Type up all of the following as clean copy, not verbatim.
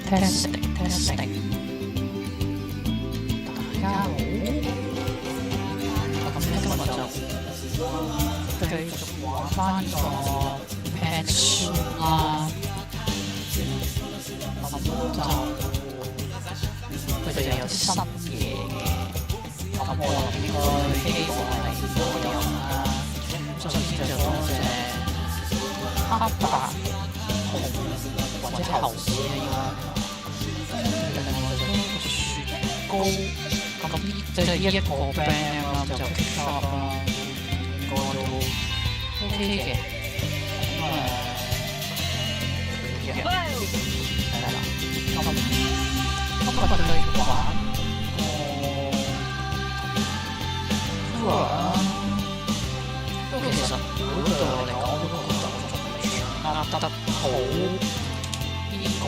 testing。大家好，咁咧今日就繼續玩翻呢個 pet show 啦。咁就佢哋有啲新嘢嘅，咁我諗應該希望係我哋用啦。首先就多謝黑白紅或者後市應該。另外就個雪糕，咁即係呢一個 brand 啦，就 kickstart 啦，應該都 OK 嘅。咁係啦。今日去玩個 tour 啦，都其實對我嚟講都覺得仲未掌握得好呢個。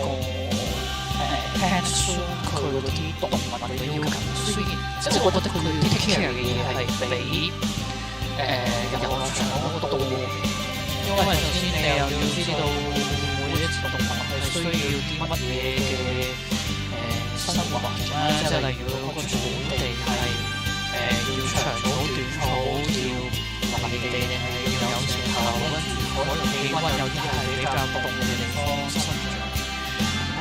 pet show 佢嗰啲動物嘅要求，雖然即係我覺得佢 take care 嘅嘢係比遊樂場嗰個多，因為首先你又要知道每一隻動物係需要啲乜嘢嘅生活環境啦，即係例如嗰個草地係要長草短草，要泥地定係要有石頭，跟住可能氣温有啲係比較凍嘅地方生長，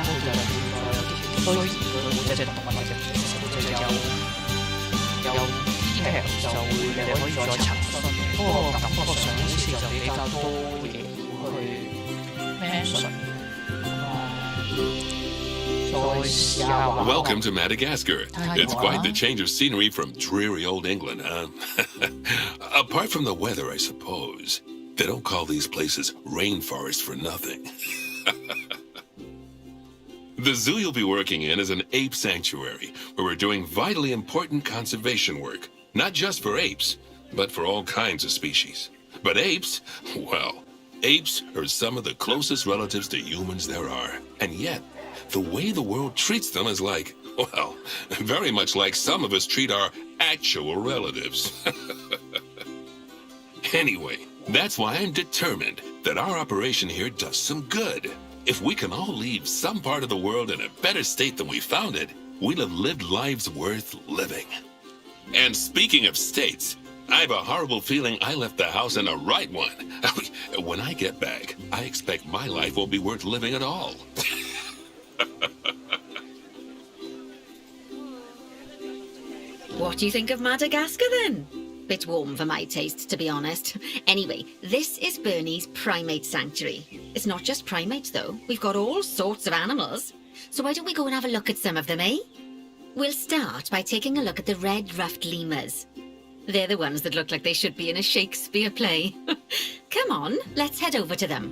咁嗰度就雖然佢每隻動物嘅其實有 detail 就會你可以再查詢嘅，不過感覺上好似就比較多嘢要去 mention。Welcome to Madagascar. It's quite the change of scenery from dreary old England, huh? Apart from the weather, I suppose. They don't call these places rainforests for nothing. The zoo you'll be working in is an ape sanctuary, where we're doing vitally important conservation work. Not just for apes, but for all kinds of species. But apes, well, apes are some of the closest relatives to humans there are. And yet, the way the world treats them is like, well, very much like some of us treat our actual relatives. Anyway, that's why I'm determined that our operation here does some good. If we can all leave some part of the world in a better state than we found it, we'll have lived lives worth living. And speaking of states, I have a horrible feeling I left the house in the right one. When I get back, I expect my life won't be worth living at all. What do you think of Madagascar then? Bit warm for my taste, to be honest. Anyway, this is Bernie's primate sanctuary. It's not just primates, though. We've got all sorts of animals. So why don't we go and have a look at some of them, eh? We'll start by taking a look at the red-ruffed lemurs. They're the ones that look like they should be in a Shakespeare play. Come on, let's head over to them.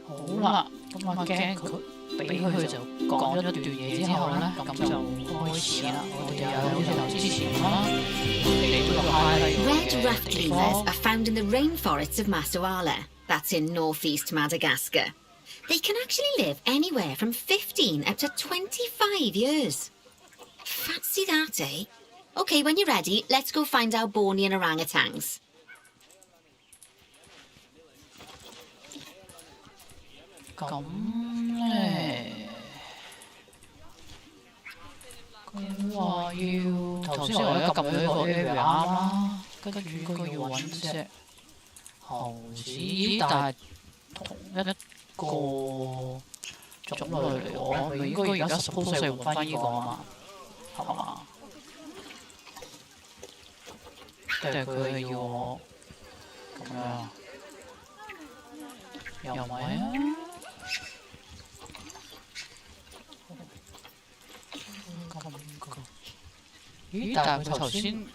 好啦，咁我驚佢俾佢就講咗一段嘢之後咧，咁就開始啦。我哋又好似頭之前啦，你都有 highlight Red-ruffed lemurs are found in the rainforests of Massawa. That's in northeast Madagascar. They can actually live anywhere from 15 up to 25 years. Fancy that, eh? OK, when you're ready, let's go find our Bornean orangutans. 咁咧，佢話要頭先我而家撳咗呢個 area 啦，跟住應該要揾隻猴子，咦？但係同一個種類嚟，我咪應該而家 suppose 係換翻呢個啊嘛，係嘛？定係佢係要我咁樣？又唔係啊？咦？但係佢頭先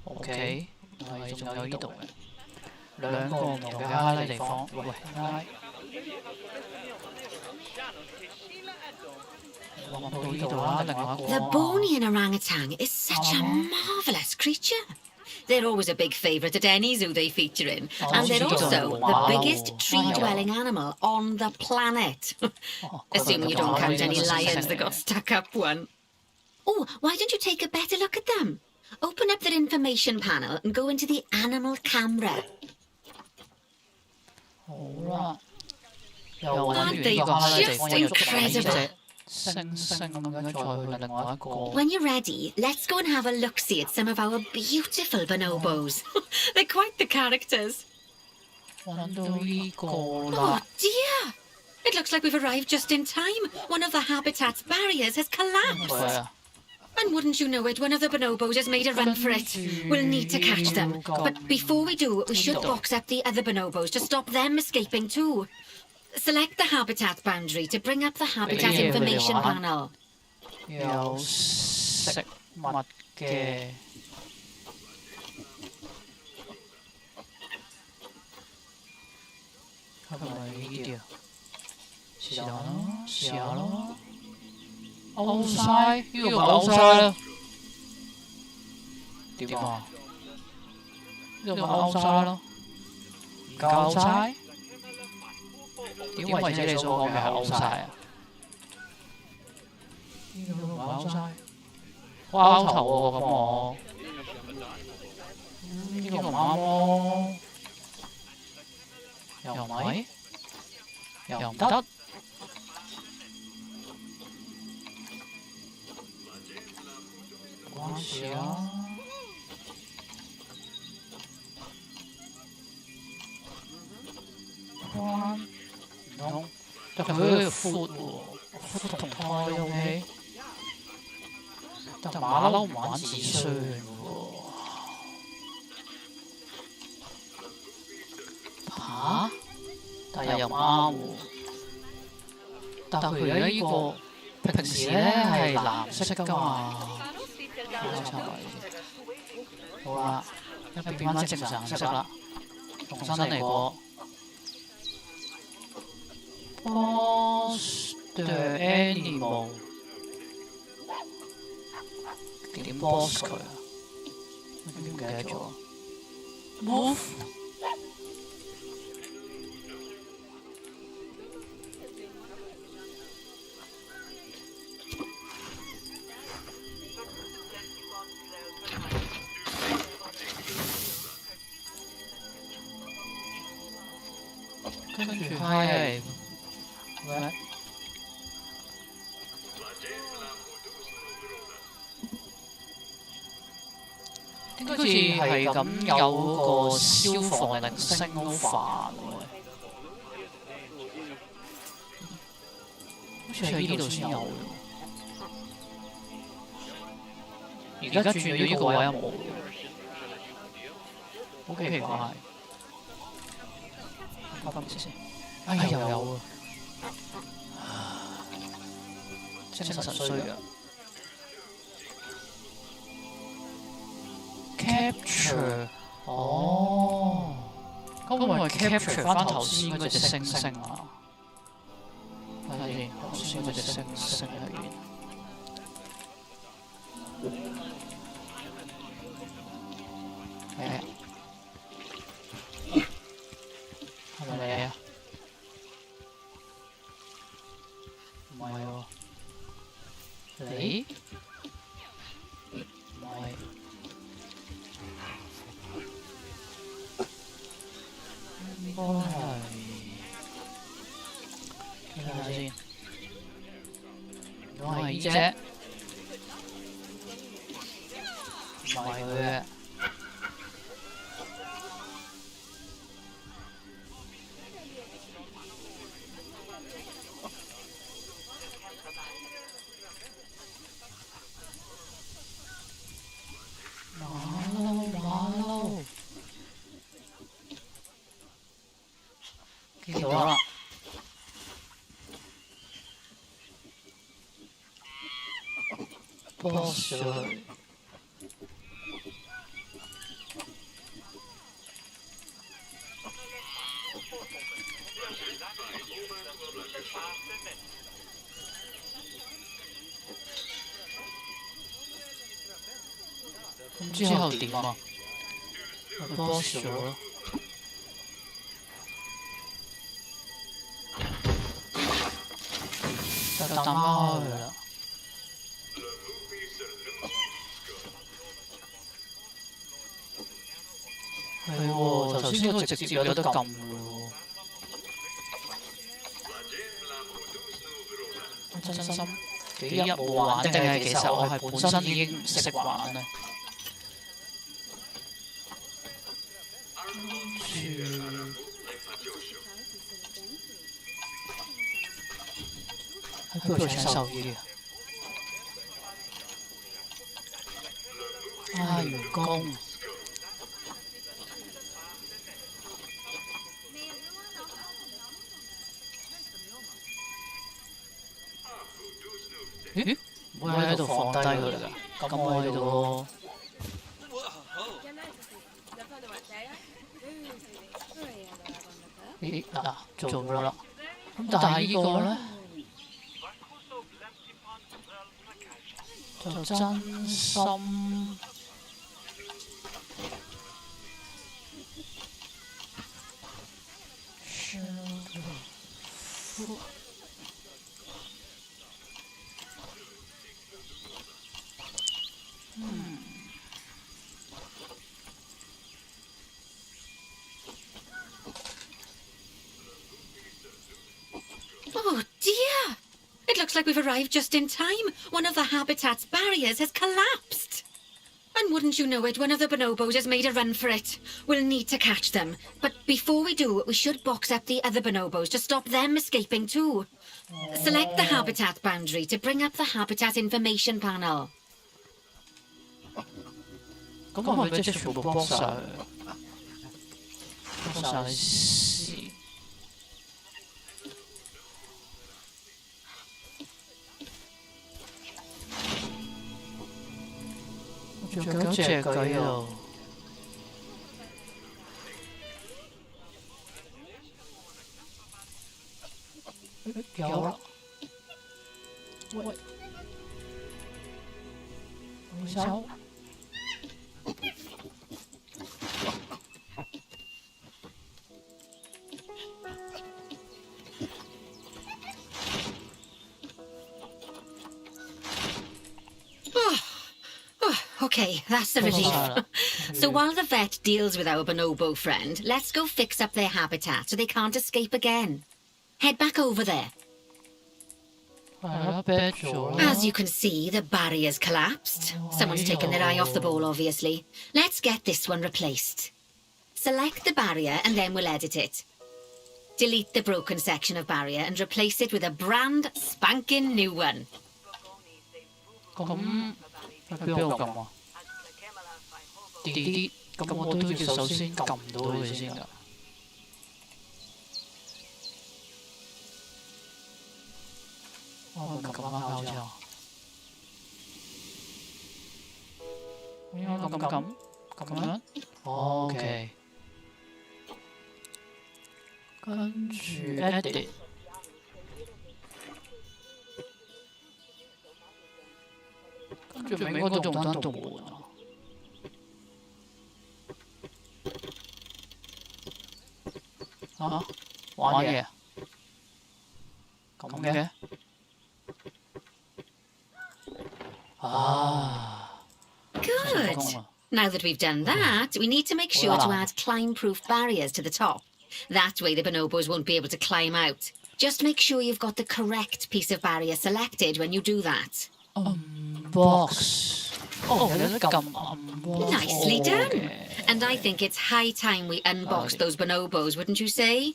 OK， 係仲有呢度嘅兩個唔同嘅highlight地方。喂，望到呢度啦，另外一個。The Bornean orangutan is such a marvellous creature. They're always a big favourite at any zoo they feature in, and they're also the biggest tree-dwelling animal on the planet. Assuming you don't count any lions that got stuck up one. Oh, why don't you take a better look at them? Open up their information panel and go into the animal camera. 好啦，又揾完呢個哈拉地方，又捉埋呢隻猩猩咁樣，再去另外一個。When you're ready, let's go and have a look-see at some of our beautiful bonobos. They're quite the characters. 揾到呢個 Oh 啦。 dear! It looks like we've arrived just in time. One of the habitat's barriers has 係 collapsed. 啊。 And wouldn't you know it, one of the bonobos has made a run for it. We'll need to catch them. But before we do, we should box up the other bonobos to stop them escaping too. Select the habitat boundary to bring up the habitat Yeah, information yeah. panel. 有食物嘅。係咪呢啲啊？是但啦，試下咯。out晒，呢個咪 out晒啦。點啊？呢個咪 out晒咯。唔夠 out晒？點為止你所講嘅係 out晒啊？呢個咪 out晒？我 out 頭喎，咁我。呢個唔啱咯。又唔係，又唔得。唔關事啊。關唔通？但係佢呢個闊喎，闊同胎 OK。但馬騮唔玩子孫喎。嚇？但係又唔啱喎。但係佢而家呢個平時咧係藍色㗎嘛。好啦，一變翻正常色啦，重新嚟過。Boss the animal 點 boss 佢啊？我點唔記得咗 ？Move。跟住係咩？應該好似係咁有嗰個消防鈴聲好煩喎，好似喺呢度先有喎。而家轉咗呢個位有冇？好奇怪。翻先，哎又有啊！精神衰弱。Capture 哦，咁會唔會 capture 翻頭先嗰隻猩猩啊？睇下先，頭先嗰隻猩猩喺邊？係咪你啊？唔係喎，你？唔係。應該係。睇下先。唔係呢隻。唔係佢嘅。見到啦，波水。咁之後點啊？咪波水咯。就抌返開佢啦。係喎，頭先嗰個直接有得撳嘅喎。真心幾日冇玩，定係其實我係本身已經唔識玩咧？喺邊度請獸醫啊？員工。咦？唔會喺度放低佢㗎？咁我喺度咯。咦？嗱，做咗啦。咁但係呢個咧，就真心。Oh dear! It looks like we've arrived just in time. One of the habitat's barriers has collapsed. And wouldn't you know it, one of the bonobos has made a run for it. We'll need to catch them. But before we do, we should box up the other bonobos to stop them escaping too. Select the habitat boundary to bring up the habitat information panel. 咁係咪即係全部幫晒先？仲有幾隻雞啊？有啦，喂，走。Okay, that's a relief. So while the vet deals with our bonobo friend, let's go fix up their habitat so they can't escape again. Head back over there. As you can see, the barrier's collapsed. Someone's taken their eye off the ball, obviously. Let's get this one replaced. Select the barrier and then we'll edit it. Delete the broken section of barrier and replace it with a brand spanking new one. 喺邊度撳啊？delete，咁我都要首先撳到佢先㗎。我撳啱好似啊？應該咁樣。OK。跟住 edit。最尾嗰度唔單道門啊！玩嘢咁嘅Good. Now that we've done that, we need to make sure to add climb-proof barriers to the top. That way the bonobos won't be able to climb out. Just make sure you've got the correct piece of barrier selected when you do that. Box. Oh, unbox. Nicely done. And I think it's high time we unbox those bonobos, wouldn't you say?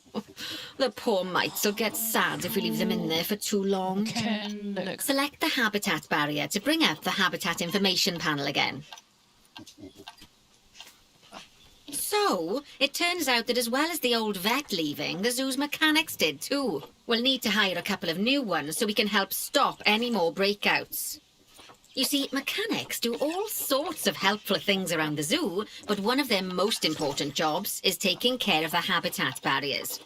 The poor mites will get sad if we leave them in there for too long. Select the habitat barrier to bring up the habitat information panel again. So, it turns out that as well as the old vet leaving, the zoo's mechanics did too. We'll need to hire a couple of new ones so we can help stop any more breakouts. You see, mechanics do all sorts of helpful things around the zoo, but one of their most important jobs is taking care of the habitat barriers.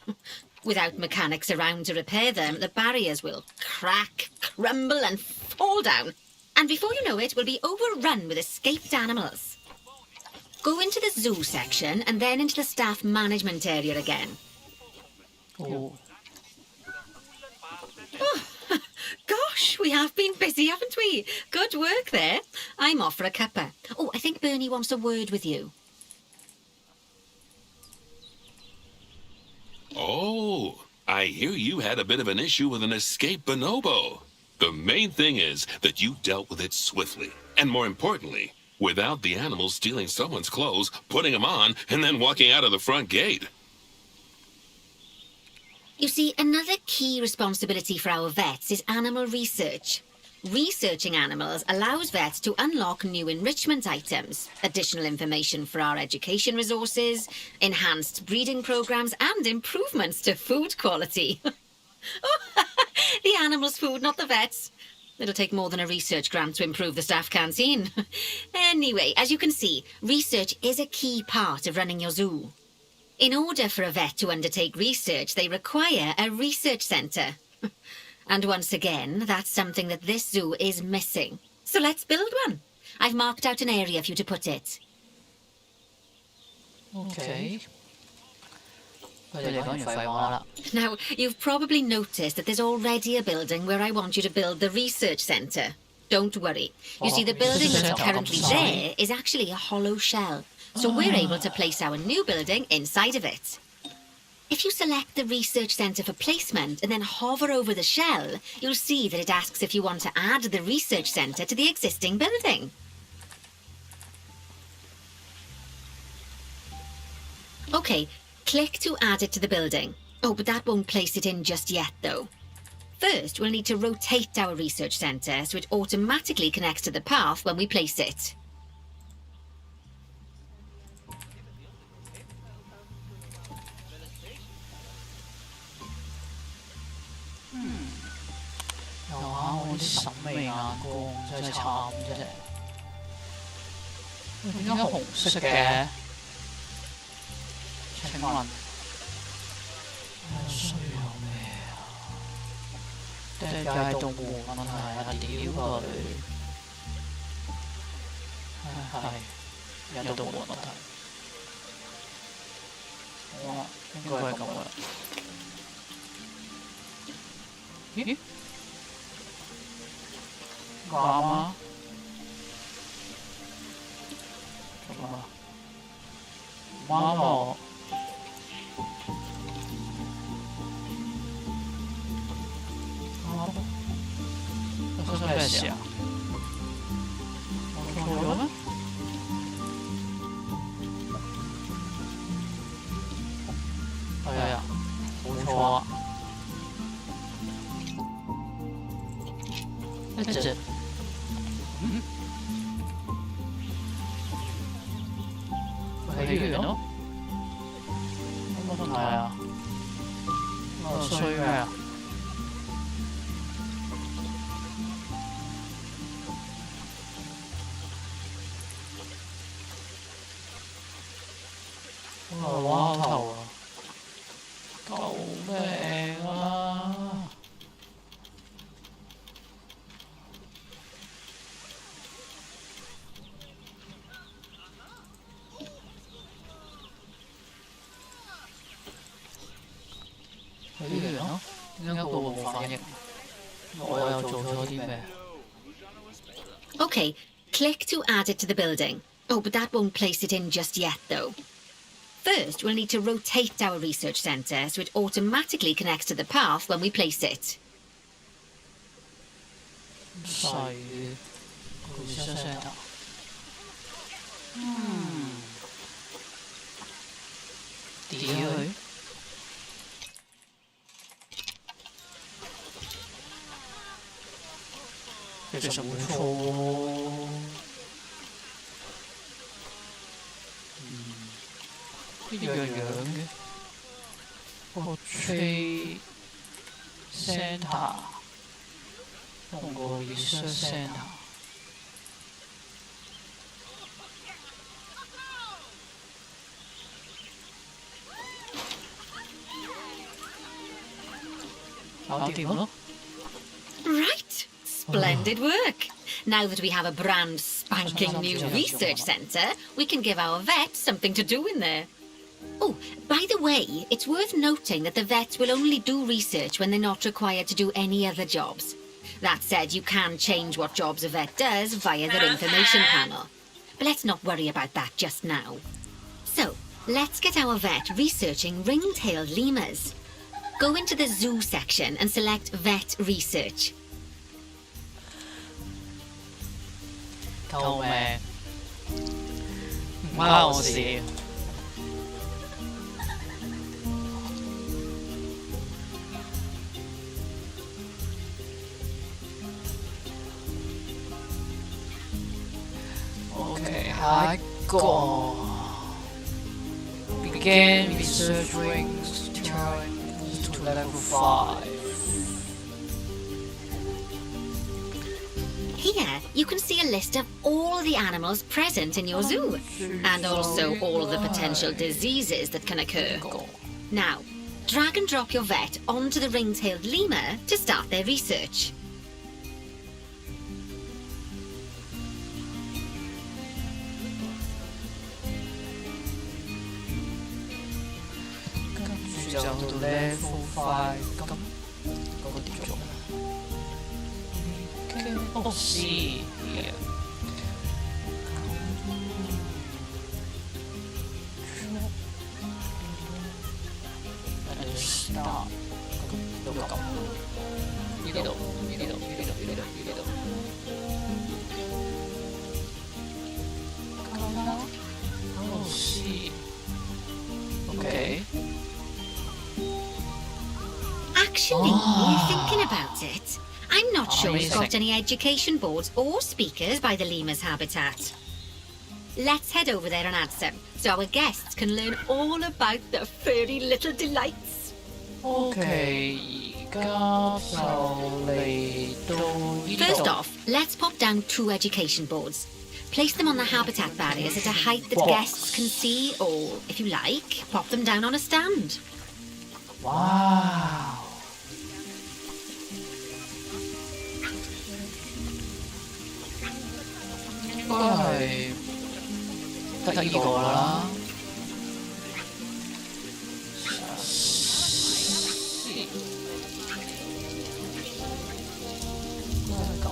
Without mechanics around to repair them, the barriers will crack, crumble and fall down. And before you know it, we'll be overrun with escaped animals. Go into the zoo section and then into the staff management area again. Oh. Gosh, we have been busy, haven't we? Good work there. I'm off for a cuppa. Oh, I think Bernie wants a word with you. Oh, I hear you had a bit of an issue with an escaped bonobo. The main thing is that you dealt with it swiftly, and more importantly, without the animals stealing someone's clothes, putting them on, and then walking out of the front gate. You see, another key responsibility for our vets is animal research. Researching animals allows vets to unlock new enrichment items, additional information for our education resources, enhanced breeding programs, and improvements to food quality. The animals' food, not the vets. It'll take more than a research grant to improve the staff canteen. Anyway, as you can see, research is a key part of running your zoo. In order for a vet to undertake research, they require a research centre. And once again, that's something that this zoo is missing. So let's build one. I've marked out an area for you to put it. OK，佢哋講完廢話啦。Now, you've probably noticed that there's already a building where I want you to build the research centre. Don't worry. You see, the building that's currently there is actually a hollow shell. So we're able to place our new building inside of it. If you select the research centre for placement and then hover over the shell, you'll see that it asks if you want to add the research centre to the existing building. OK, click to add it to the building. Oh, but that won't place it in just yet, though. First, we'll need to rotate our research centre so it automatically connects to the path when we place it.我啲審美眼光真係慘啫！點解紅色嘅？請問需要咩啊？定係動物問題啊？屌佢！係有動物問題。我應該係咁嘅。咦？啱啊！做乜啊？唔啱喎！發生咩事啊？我錯咗咩？係啊，冇錯啊！一隻。起源咯，有冇問題啊？衰咩啊？哇頭啊！救命啊！起源咯，點解佢會冇反應？我又做咗啲咩？ OK, click to add it to the building. Oh, but that won't place it in just yet, though. First, we'll need to rotate our research centre so it automatically connects to the path when we place it. 細嘅research centre。屌佢！其實冇錯喎。一樣樣嘅。個 trade centre 同個 research centre。搞掂咯。Right! Splendid work! Now that we have a brand spanking new research centre, we can give our vets something to do in there. Oh, by the way, it's worth noting that the vets will only do research when they're not required to do any other jobs. That said, you can change what jobs a vet does via their information panel. But let's not worry about that just now. So, let's get our vet researching ring-tailed lemurs. Go into the zoo section and select Vet Research. 救命！唔關我事。OK， 下一個 Begin research rings turn to level 5。Here, you can see a list of all the animals present in your zoo, and also all the potential diseases that can occur. Now, drag and drop your vet onto the ring-tailed lemur to start their research. Level 5咁嗰啲做哦是嘅。Start 咁呢度呢度呢度呢度。哦是 OK。 Actually, thinking about it, I'm not sure we've got any education boards or speakers by the lemur's habitat. Let's head over there and add some, so our guests can learn all about the furry little delights. OK， 而家就嚟到呢度。 First off, let's pop down 2 education boards. Place them on the habitat barriers at a height that guests can see, or, if you like, pop them down on a stand. Wow！ 應該係得呢個啦。應該係咁。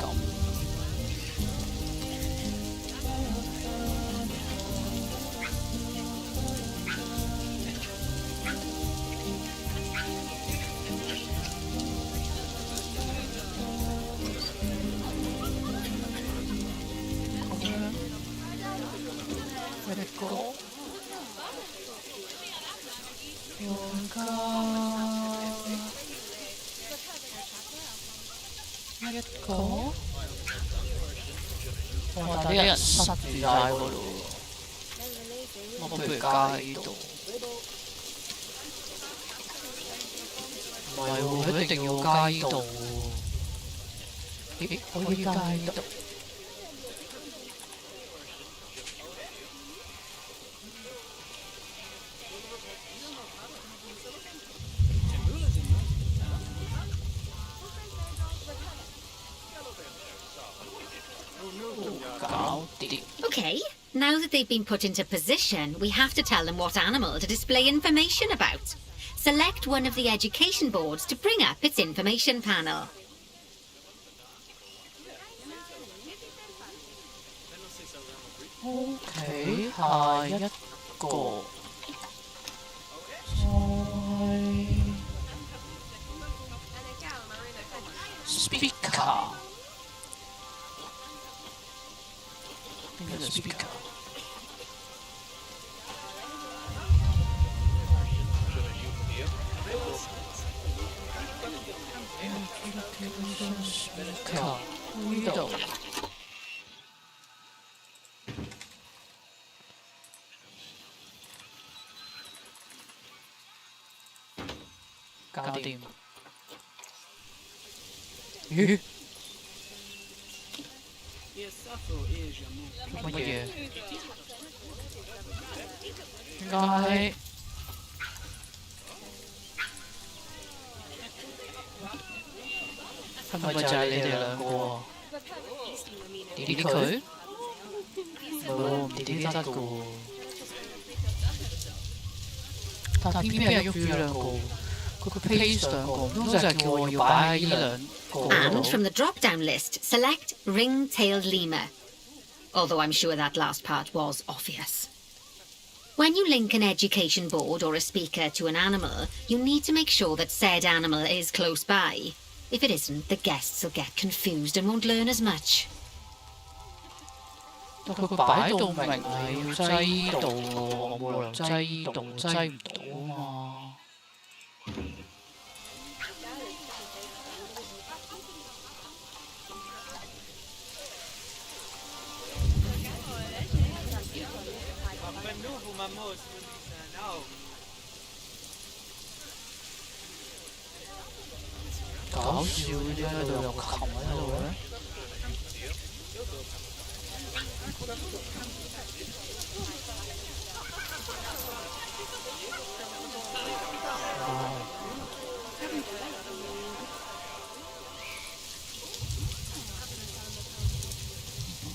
一個，哇！但啲人塞住晒嗰度，我不如加喺呢度。唔係喎，佢一定要加呢度喎。咦？可以加喺呢度。Okay, now that they've been put into position, we have to tell them what animal to display information about. Select one of the education boards to bring up its information panel. OK， 下一個speaker。 邊個 speaker？ 呢度。搞掂。咦？乜嘢？點解？係咪就係你哋兩個啊？點佢？唔點得㗎喎。但偏偏係喐住兩個。 And from the drop-down list, select ring-tailed lemur. Although I'm sure that last part was obvious. When you link an education board or a speaker to an animal, you need to make sure that said animal is close by. If it isn't, the guests will get confused and won't learn as much. 但佢擺到明係要擠到喎，我冇理由擠到擠唔到啊嘛。搞笑嘅啫，喺度有琴喺度嘅。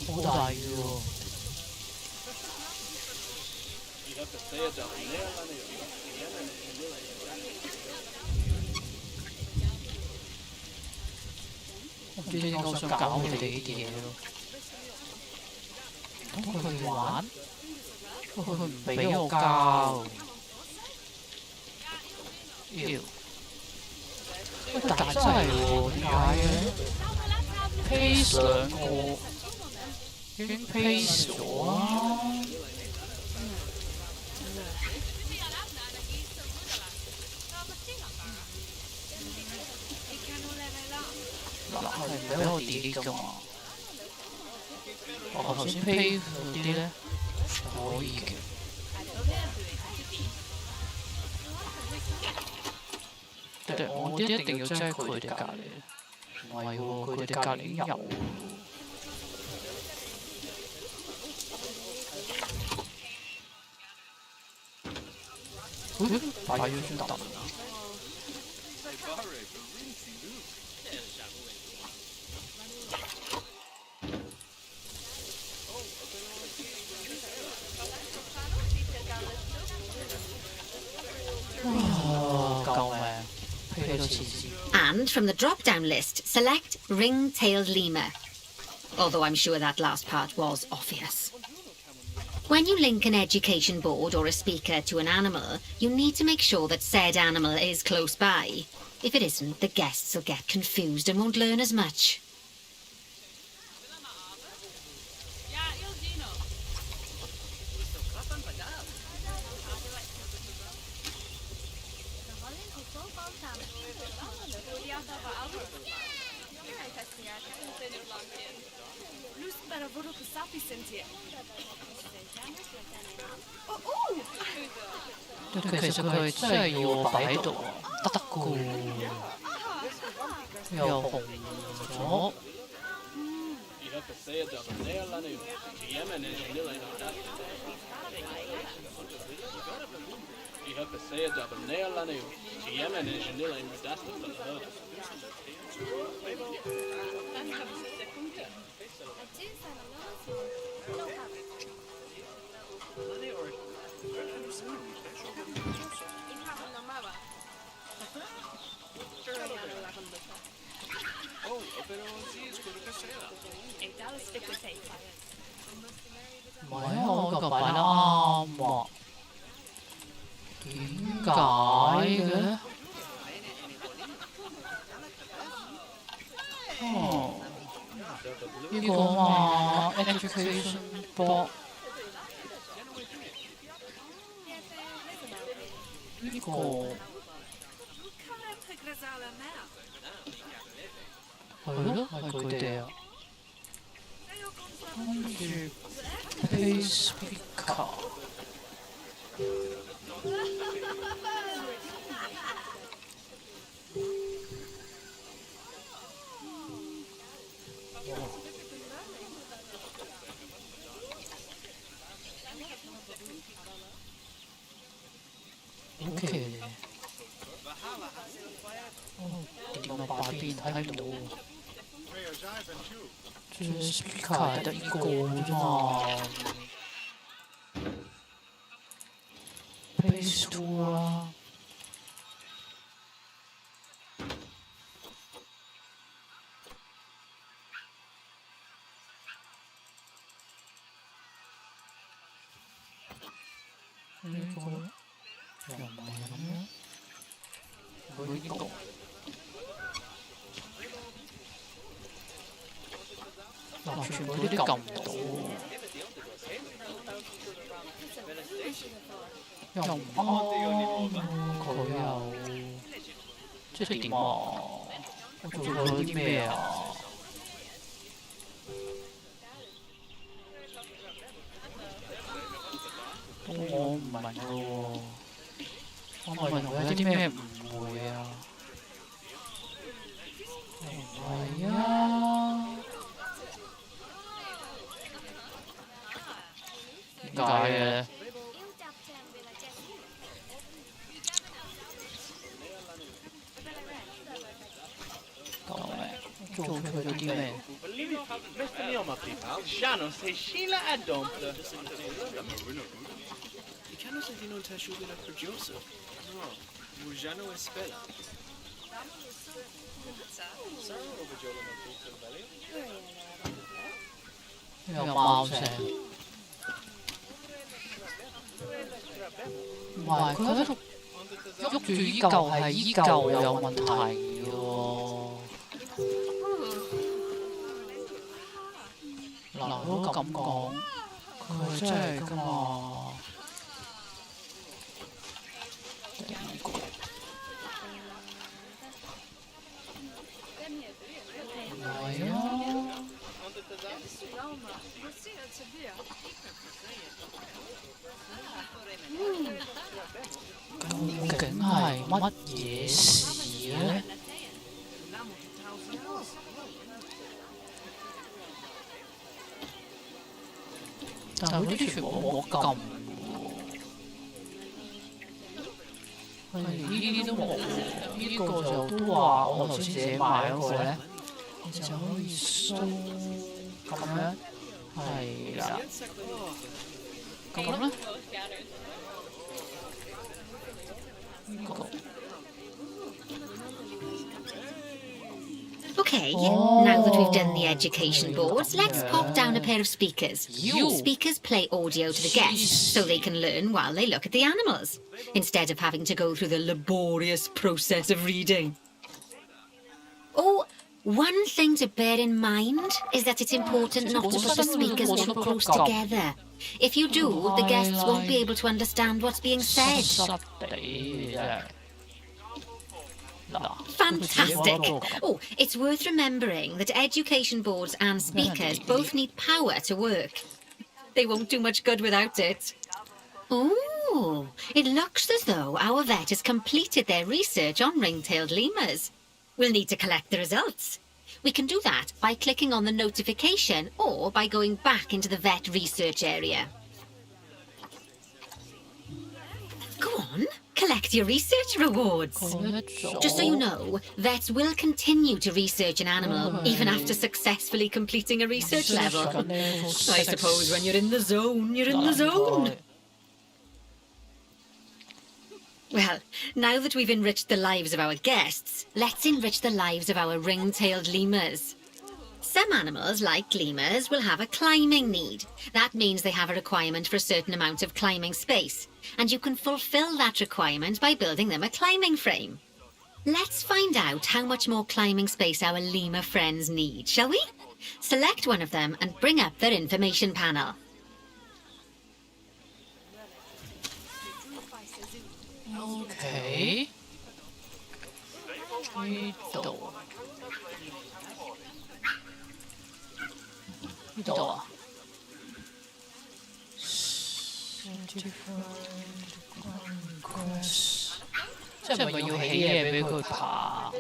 好大雨喎！我唔知點解我想搞佢哋呢啲嘢咯。等佢去玩，佢唔俾我交。妖！喂，但係真係喎，點解嘅？Pace 兩個已經 pace 咗啊！嗱，係唔俾我 delete 㗎嘛？我頭先 pay 嗰啲咧可以嘅。但我一定要擠佢哋隔離，唔係喎，佢哋隔離已經有。擺咗張凳。救命！飛到黐線。And from the drop-down list, select ring-tailed lemur. Although I'm sure that last part was obvious. When you link an education board or a speaker to an animal, you need to make sure that said animal is close by. If it isn't, the guests will get confused and won't learn as much.其實佢真係要我擺喺度啊，得㗎喎，又紅咗。唔係啊，我個擺得啱喎。點解嘅？哦，呢個啊嘛 ，education board。呢個係咯，係佢哋啊。跟住 pigVScow。OK。哦，點啊？擺邊睇唔到喎。pigVScow 得一個啫嘛。Place tour 啊。呢個又唔係咁樣，呢個嗱全部都啲撳唔到喎。又唔啱佢又即係點啊？我做咗啲咩啊？我唔明咯喎，我咪同佢有啲咩誤會啊？唔係啊？點解嘅？救命！做佢咗啲咩？ Já não sei Sheila a dompla. E che hanno sentito un tesciuto curioso? No, já não espera. Cái mau聲，唔係佢喺度喐住依舊係依舊有問題嘅喎。嗱，如果咁講，佢係真係㗎嘛？第二個唔係啊。究竟係乜嘢事咧？但係嗰啲全部冇撳喎，呢啲都冇，呢個就都話我頭先自己買嗰個咧，你就可以掃咁樣，係啦，咁咧。Okay, now that we've done the education boards, let's pop down a pair of speakers. Speakers play audio to the guests so they can learn while they look at the animals, instead of having to go through the laborious process of reading. Oh, one thing to bear in mind is that it's important not to put the speakers too close together. If you do, the guests won't be able to understand what's being said. Fantastic! Oh, it's worth remembering that education boards and speakers both need power to work. They won't do much good without it. Oh, it looks as though our vet has completed their research on ring-tailed lemurs. We'll need to collect the results. We can do that by clicking on the notification or by going back into the vet research area. Go on, collect your research rewards. Just so you know, vets will continue to research an animal even after successfully completing a research level. I suppose when you're in the zone, you're in the zone. Well, now that we've enriched the lives of our guests, let's enrich the lives of our ring-tailed lemurs. Some animals, like lemurs, will have a climbing need. That means they have a requirement for a certain amount of climbing space, and you can fulfill that requirement by building them a climbing frame. Let's find out how much more climbing space our lemur friends need, shall we? Select one of them and bring up their information panel. Okay. 呢度啊？即係咪要起嘢俾佢爬？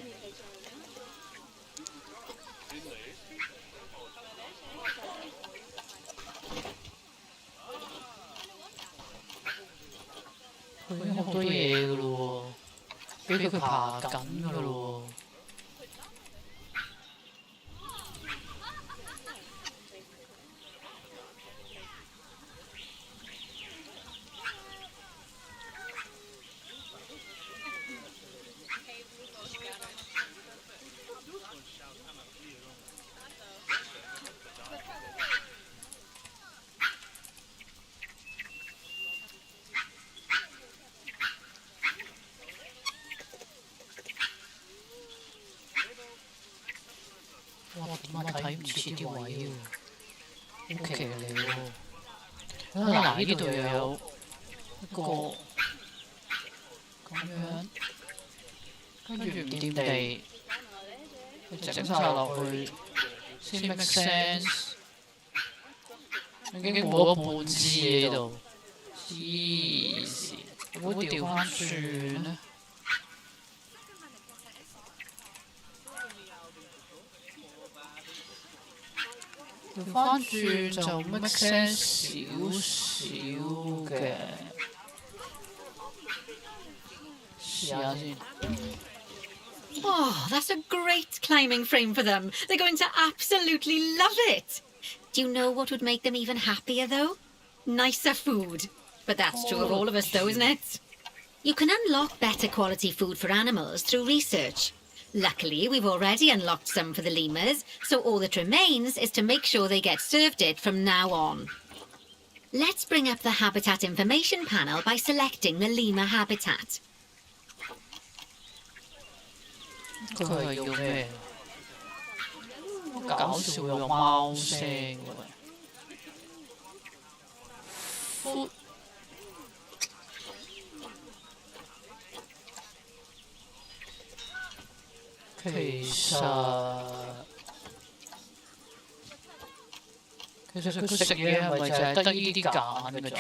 佢已經好多嘢㗎咯喎，俾佢爬緊㗎咯喎。哇！點解睇唔切啲位喎？好騎呢喎！嗱，呢度又有一個咁樣，跟住唔掂地，佢整晒落去先 make sense。已經冇咗半支嘢喺度，黐線，會唔會調翻轉呢？調翻轉就 make sense 少少嘅，試下先。Oh, that's a great climbing frame for them. They're going to absolutely love it. Do you know what would make them even happier, though? Nicer food. But that's true of all of us, though, isn't it? You can unlock better quality food for animals through research. Luckily, we've already unlocked some for the lemurs, so all that remains is to make sure they get served it from now on. Let's bring up the Habitat Information panel by selecting the lemur habitat. 佢係要咩？搞笑有貓聲喎。Food 其實佢食嘢係咪就係得依啲揀㗎咋？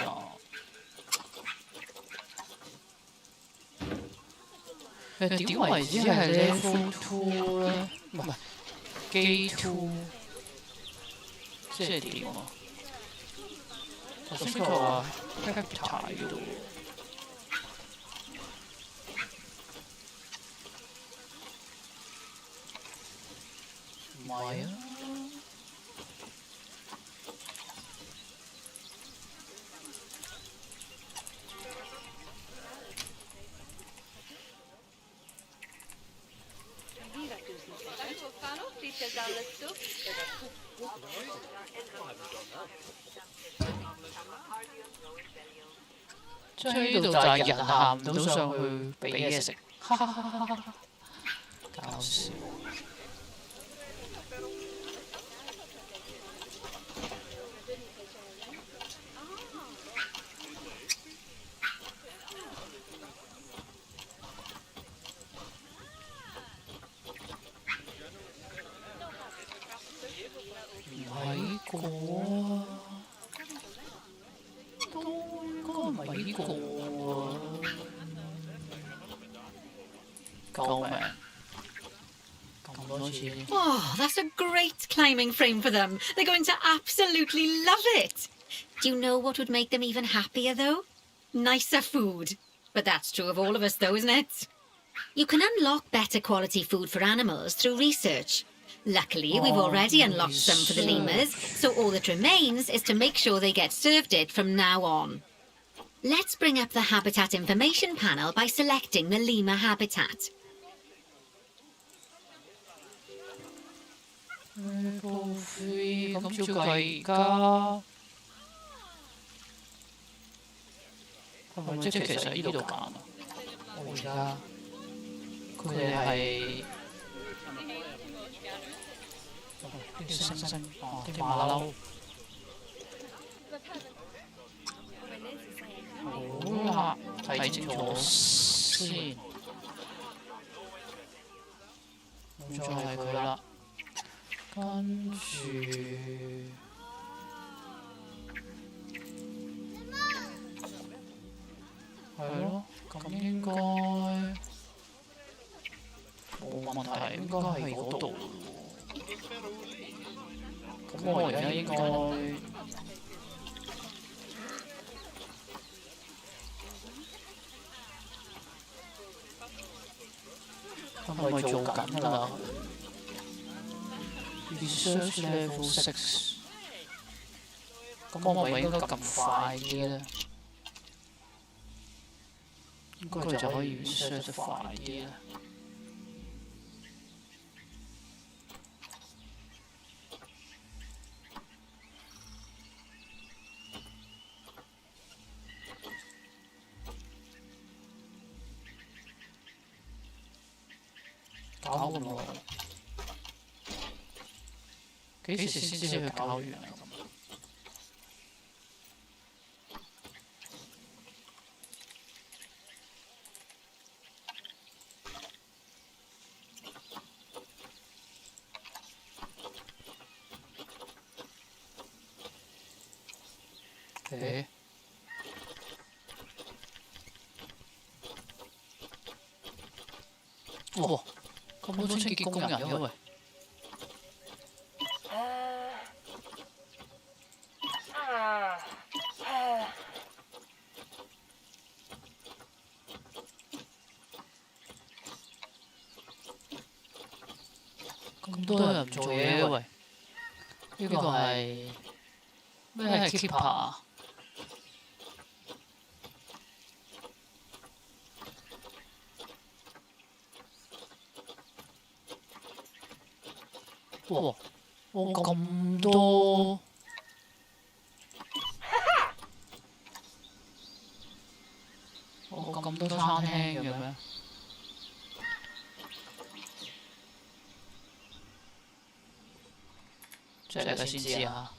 點為之係 level 2咧？唔係 G 2，即係點啊？頭先佢話 hectare 嗰度。唔係啊！即係呢度就係人行唔到上去俾嘢食，哈哈哈哈哈！搞笑。唔係過啊，都應該唔係呢個啊！救命！咁多次。Oh, that's a great climbing frame for them. They're going to absolutely love it. Do you know what would make them even happier, though? Nicer food. But that's true of all of us, though, isn't it? You can unlock better quality food for animals through research. Luckily, we've already unlocked some for the lemurs, so all that remains is to make sure they get served it from now on. Let's bring up the Habitat Information panel by selecting the lemur habitat. Level 3咁照計而家係咪即係其實呢度揀啊？我而家佢哋係啲猩猩哦，啲馬騮。好啦，睇清楚先，冇再係佢啦。跟住係咯，咁應該冇問題，應該係嗰度喎。咁我而家應該係咪做緊㗎啦？Research level 6，咁我咪應該咁快啲咧？應該就可以 research 得快啲咧。搞咁耐。幾時先至去搞完啊？誒，哇！咁多清潔工人嘅喂，咁多人唔做嘢嘅喂，呢個係咩係 keeper 啊？哇！我咁多，我咁多餐廳嘅咩？即係先知啊！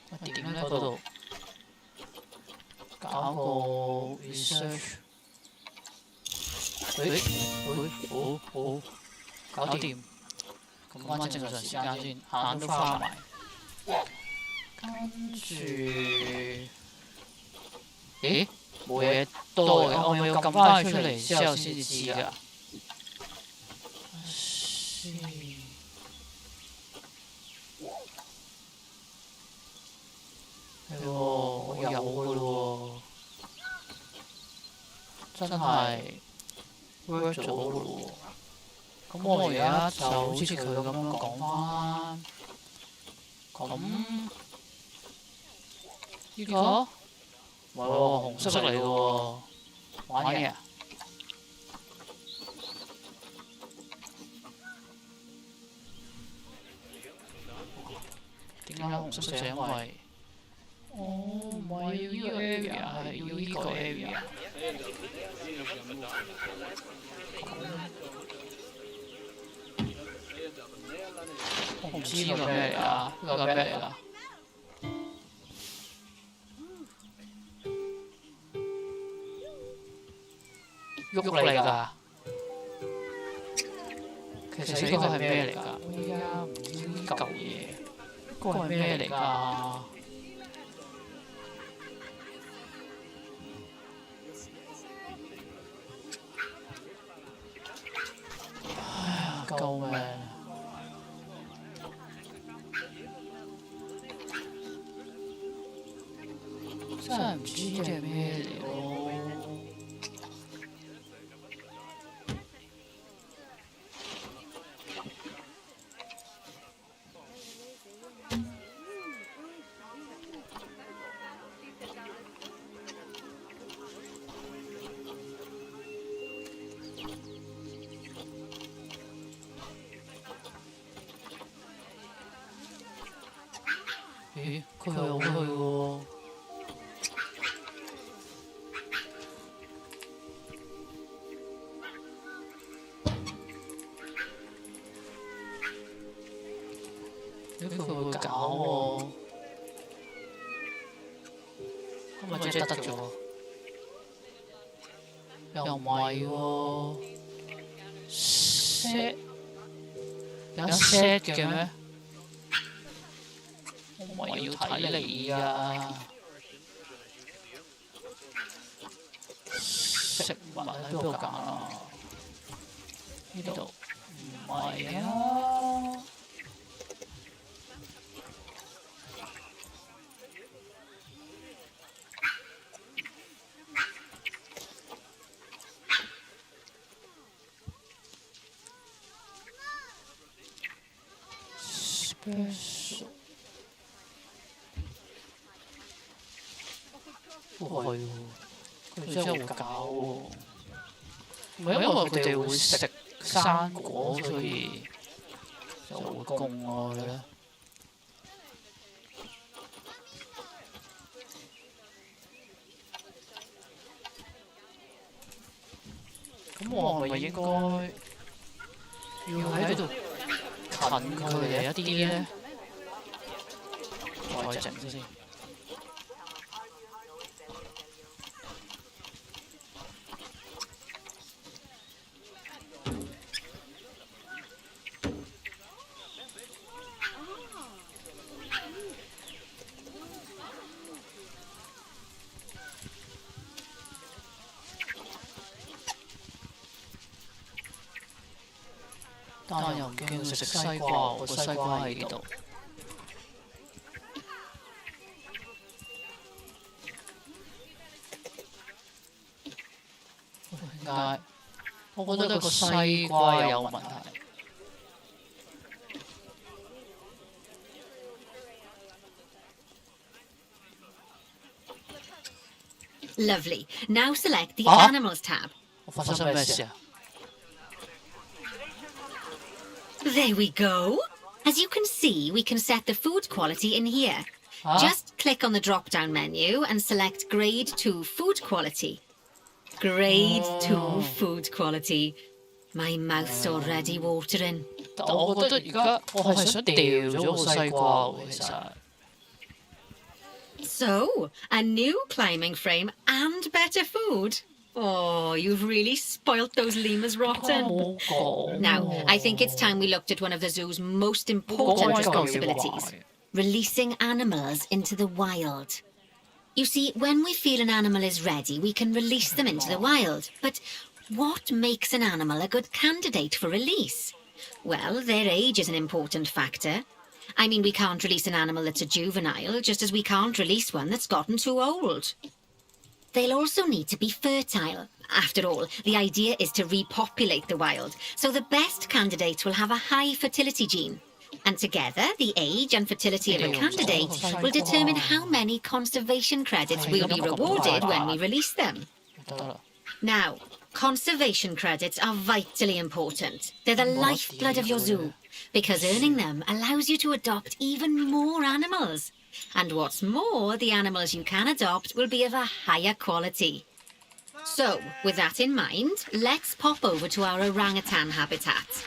我點咧嗰度搞個 research？好，搞掂。咁翻正常時間先，行都花埋。跟住，咦？冇嘢多嘅，我咪要撳翻佢出嚟之後先至知㗎。係喎，我有㗎咯喎，真係 work 咗㗎咯喎。咁我而家就好似佢咁樣講翻，咁呢個唔係喎，紅色嚟嘅喎，玩嘢啊！點解紅色就因為我唔係要呢個 area， 係要呢個 area。我唔知呢個咩嚟啊？呢個咩嚟㗎？喐嚟㗎？其實呢個係咩嚟㗎？我依家唔知呢嚿嘢，呢個係咩嚟㗎？哎呀！救命！真係唔知呢啲係咩嚟咯。咦？佢有去喎。佢會搞喎，咁咪即係得咗？又唔係喎 ，set 有 set 嘅咩？我唔係要睇你啊！食物喺邊度揀啊？呢度唔係啊！special 係喎，佢真係會搞喎。唔係因為佢哋會食生果，所以就會公愛咧。咁我係咪應該要喺度近佢哋一啲咧？再整先。但又唔見佢食西瓜喎，個西瓜喺呢度。點解？我覺得個西瓜有問題。Lovely. Now select the Animals tab. 我發生咩事啊？ There we go. As you can see, we can set the food quality in here. Just click on the drop-down menu and select Grade 2 Food Quality. Grade 2 Food Quality. My mouth's already watering. 但我覺得而家我係想掉咗個西瓜喎，其實。So, a new climbing frame and better food. Oh, you've really spoilt those lemurs rotten. Now, I think it's time we looked at one of the zoo's most important responsibilities. Releasing animals into the wild. You see, when we feel an animal is ready, we can release them into the wild. But what makes an animal a good candidate for release? Well, their age is an important factor. I mean, we can't release an animal that's a juvenile, just as we can't release one that's gotten too old. They'll also need to be fertile. After all, the idea is to repopulate the wild, so the best candidates will have a high fertility gene. And together, the age and fertility of a candidate will determine how many conservation credits will be rewarded when we release them. Now, conservation credits are vitally important. They're the lifeblood of your zoo, because earning them allows you to adopt even more animals. And what's more, the animals you can adopt will be of a higher quality. So, with that in mind, let's pop over to our orangutan habitat.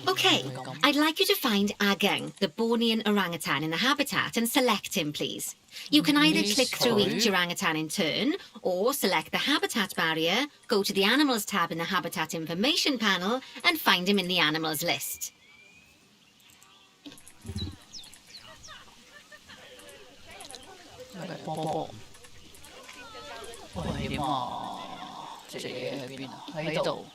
Okay, I'd like you to find Agang, the Bornean orangutan in the habitat, and select him, please. You can either click through each orangutan in turn, or select the habitat barrier, go to the Animals tab in the Habitat Information panel, and find him in the Animals list. Bobo， 喂點啊？隻嘢喺邊啊？喺度。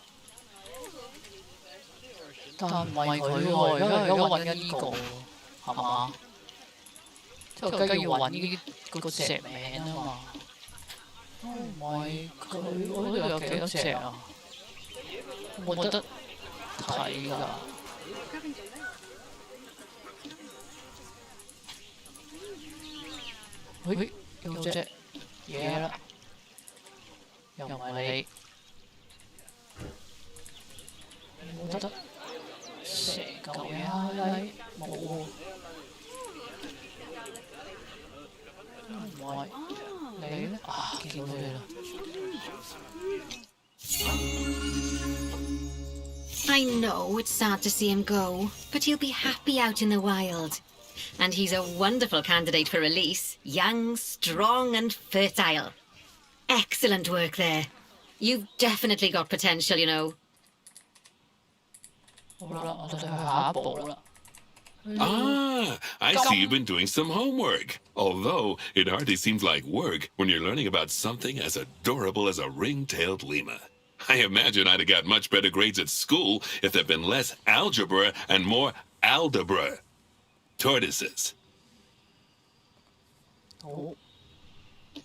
但唔係佢喎，而家揾緊呢個，係嘛？即係我梗要揾呢個隻名啊嘛。唔係佢，我呢度有幾多隻啊？冇得睇㗎。喂，有隻嘢啦，又唔係你，冇得成嚿嘢喺冇喎，唔係你咧啊，見到你啦。I know it's sad to see him go, but he'll be happy out in the wild. And he's a wonderful candidate for release. Young, strong and fertile. Excellent work there. You've definitely got potential, you know. 好啦，我哋去下一步啦。Ah, I see you've been doing some homework. Although it hardly seems like work when you're learning about something as adorable as a ring-tailed lemur. I imagine I'd have got much better grades at school if there'd been less algebra and more aldebra. Tortoises.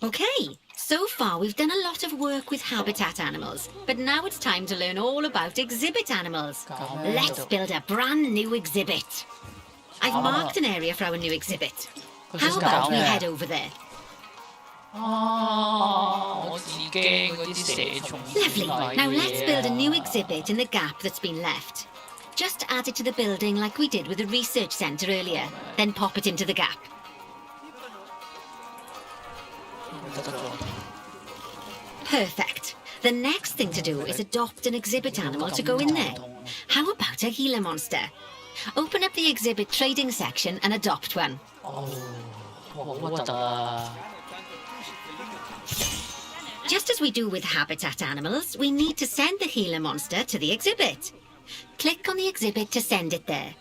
Okay, so far we've done a lot of work with habitat animals, but now it's time to learn all about exhibit animals. Let's build a brand new exhibit. I've marked an area for our new exhibit. How about we head over there? 我自己嗰啲蛇蟲。Lovely. Now let's build a new exhibit in the gap that's been left. Just add it to the building like we did with the research centre earlier, then pop it into the gap. Perfect. The next thing to do is adopt an exhibit animal to go in there. How about a Gila monster? Open up the exhibit trading section and adopt one. 好核突啊！ Just as we do with habitat animals, we need to send the Gila monster to the exhibit. Click on the exhibit to send it there.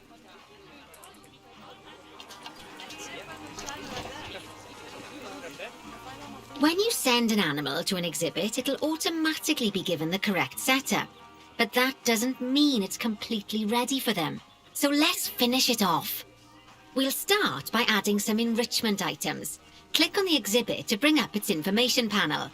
When you send an animal to an exhibit, it'll automatically be given the correct setup. but that doesn't mean it's completely ready for them. So let's finish it off. We'll start by adding some enrichment items. Click on the exhibit to bring up its information panel.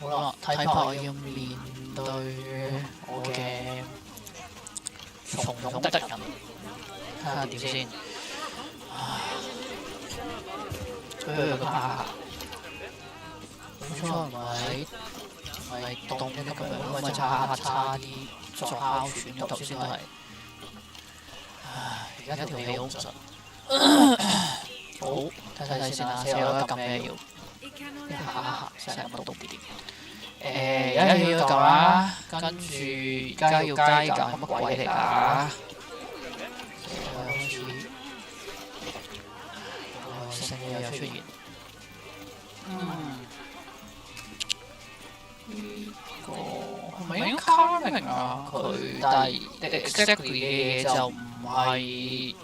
好啦，睇怕我要面對我嘅從容的人，睇下點先。咁啊，好彩唔係凍嘅咁樣，咁咪差啲作哮喘嘅頭先都係。而家條氣好唔順。好，睇先啦，死我而家撳咩要？一下成日乜都唔掂。而家要撳啦，跟住而家要加撳乜鬼嚟㗎？開始，新嘢又出現。呢個係咪應該 Carming 啊？佢但係 exactly 嘅嘢就唔係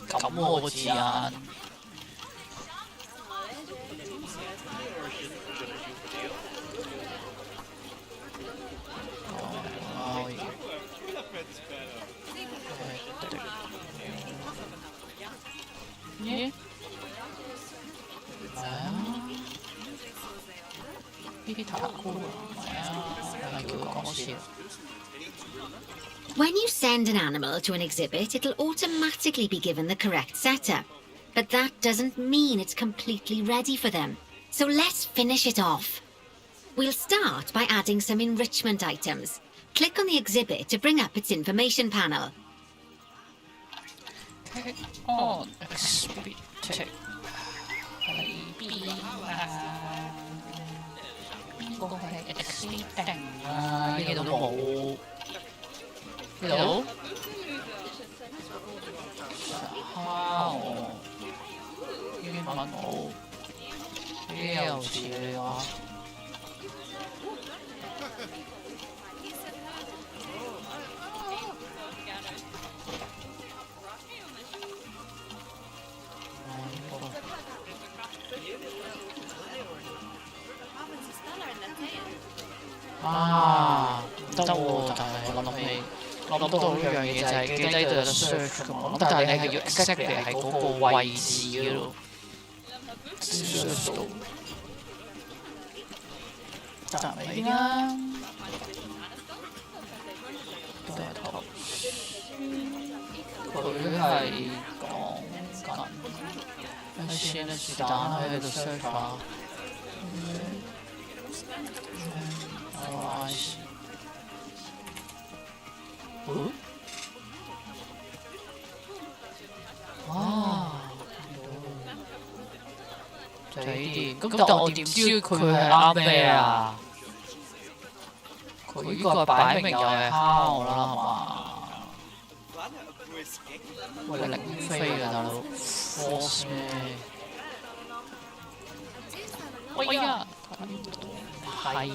咁喎個字眼。咦？係啊，Peter 姑係啊，係叫佢講笑。When you send an animal to an exhibit, it'll automatically be given the correct setup. But that doesn't mean it's completely ready for them. So let's finish it off. We'll start by adding some enrichment items. Click on the exhibit to bring up its information panel. Click on exhibit. 係邊啊？邊個係 exhibit 啊？呢度都冇。呢度？英文冇。呢又似你話。唔得喎！但係我諗到一樣嘢就係記低度有 search 咁，咁但係你係要 exactly 喺嗰個位置嗰度 search 到。站尾啦，都係頭佢係講緊，睇先啦，是但喺度 search 下。哇！就係呢啲，咁但我點知佢係啱咩啊？佢呢個擺明又係蝦我啦，係嘛？喂，零飛啊，大佬 ，force 咩？喂呀！係啊。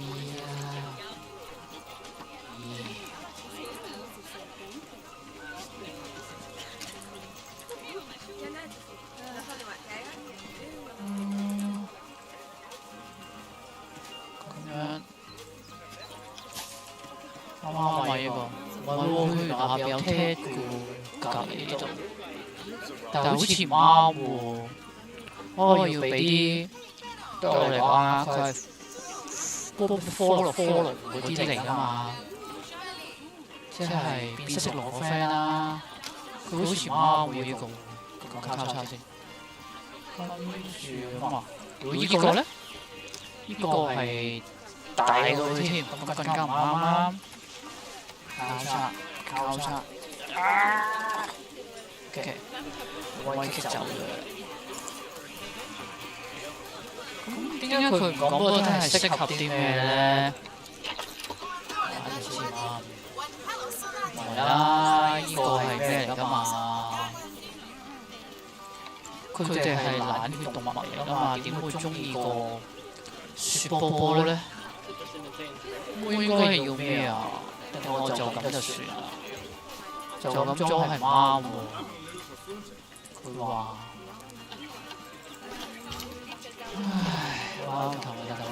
啱啱位呢個，唔係喎，佢下邊有踢嘅喎，隔離呢度，但係好似唔啱喎。我要俾啲對我嚟講啊，佢係follow 嗰啲嚟㗎嘛，即係變色羅 friend 啦。佢好似唔啱喎呢個，咁交叉先。跟住咁啊，呢個咧？呢個係大過佢添，咁更加唔啱啦。交叉，OK， 威擊走咗。咁點解佢唔講俾我聽係適合啲咩咧？睇先啊，唔係啦，呢個係咩嚟㗎嘛？佢哋係冷血動物嚟㗎嘛，點會中意個雪波波咧？應該係要咩啊？定我就咁就算啦？就咁裝係唔啱喎。佢話：唉，啱頭啊大佬。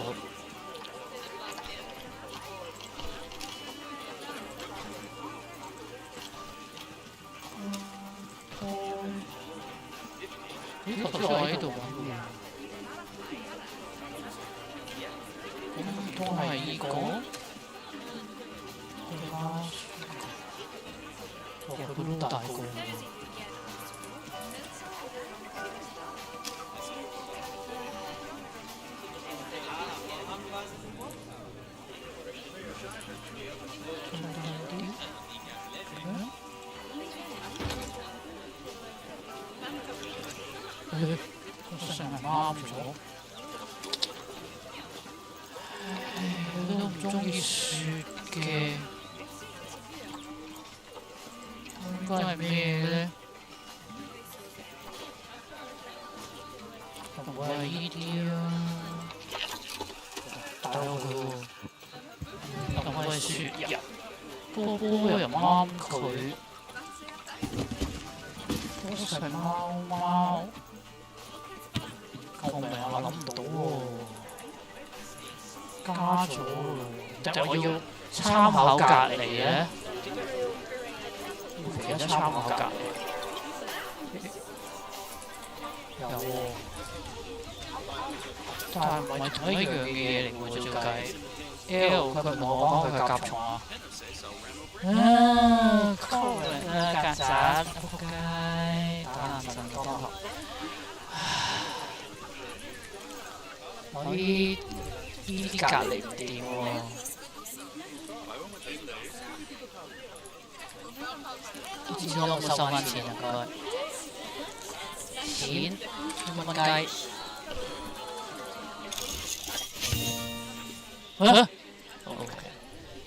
咦？頭先我喺度揾嘅，咁都係依個。佢都大個喎。成日啱咗。我都唔中意雪嘅。應該係咩咧？唔會係依啲啊！打咗佢喎，又係雪人，波波又唔啱佢，都係貓貓。救命啊！我諗唔到喎，加咗喎，但係我要參考隔離嘅。而家參考隔離有喎，但係唔係同一樣嘅嘢嚟喎，照計。L 佢唔同我講佢係甲蟲啊！曱甴，仆街，打爛陣光頭。我呢啲隔離唔掂喎。唔知我有冇收翻錢啊？佢錢蚊雞啊！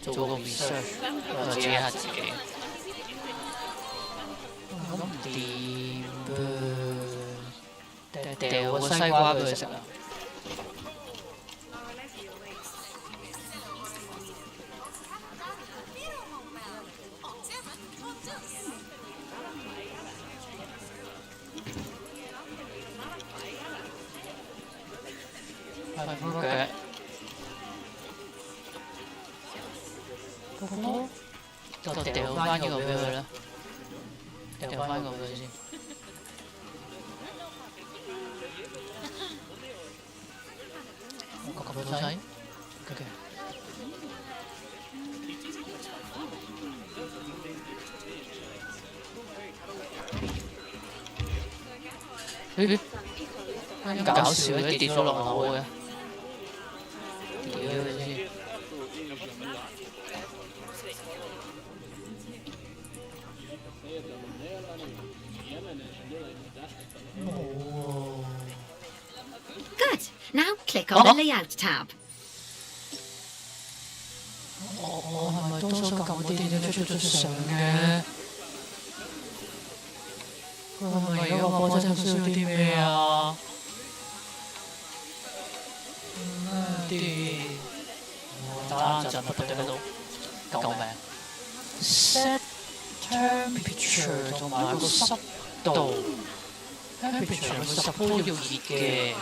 做個 research， 我自己嚇自己。咁唔掂噃，掉個西瓜俾佢食啊！係嘅。就掉翻呢個俾佢啦，掉翻個俾佢先。咁細 ？OK。咁搞笑嘅，跌咗落樓嘅。屌你先！Good. Now click on the layout tab. 我係咪多數撳嗰啲嘢出咗相嘅？係咪而家個波真係需要啲咩啊？打陣不對喺度，救命 ！Set temperature 同埋個濕度 ，temperature 個濕波要熱嘅。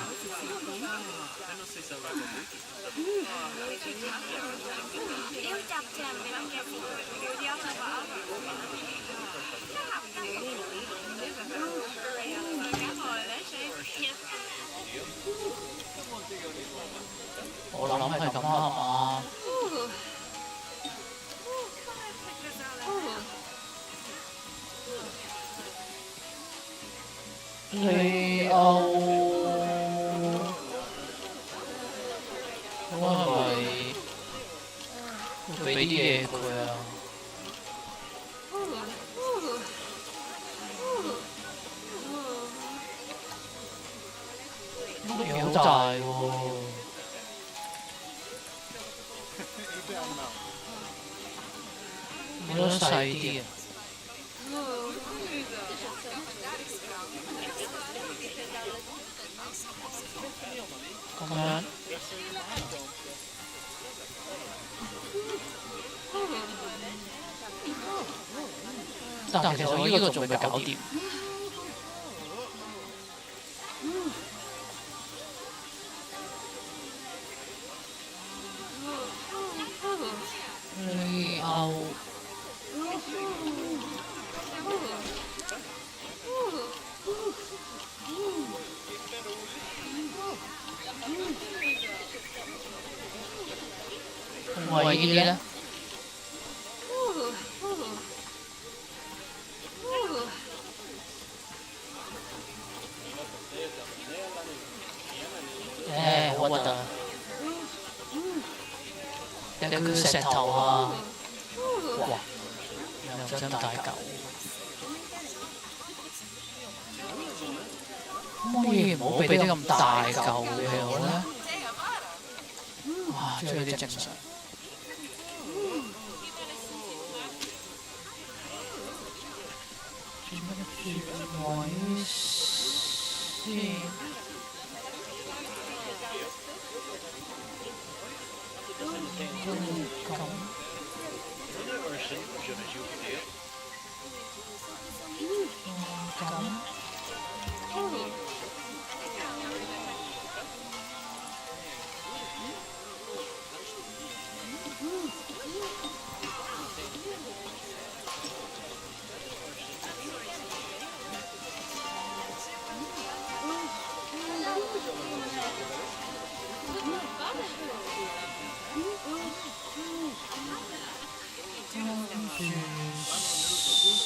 我諗係咁啦，係嘛？利歐，我係咪要俾啲嘢佢啊？幾好大喎！我覺得細啲啊！咁樣。但係其實我呢個仲未搞掂。為呢啲咧，好核突啊！有個石頭啊，哇！又咁大嚿，可唔可以唔好俾啲咁大嚿嘅我咧？哇！追啲正常。位先。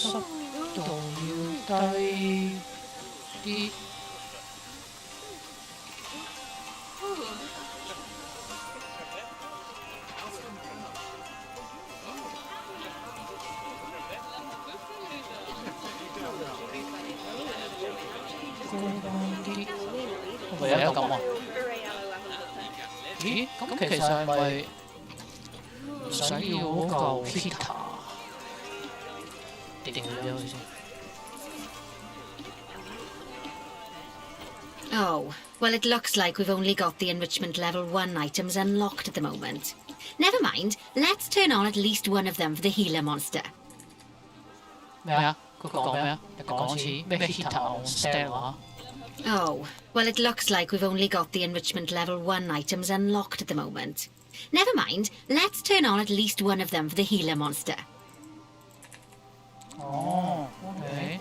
濕度要低啲。咪有咁啊？咦？咁其實係咪唔使要嗰嚿 heater？ 掉咗佢先。Oh, well, it looks like we've only got the enrichment level 1 items unlocked at the moment. Never mind, let's turn on at least one of them for the healer monster. 咩啊？佢講咩啊？你講次咩 heater on stand 話？Oh, well, it looks like we've only got the enrichment level 1 items unlocked at the moment. Never mind, let's turn on at least one of them for the healer monster. 哦 ，OK，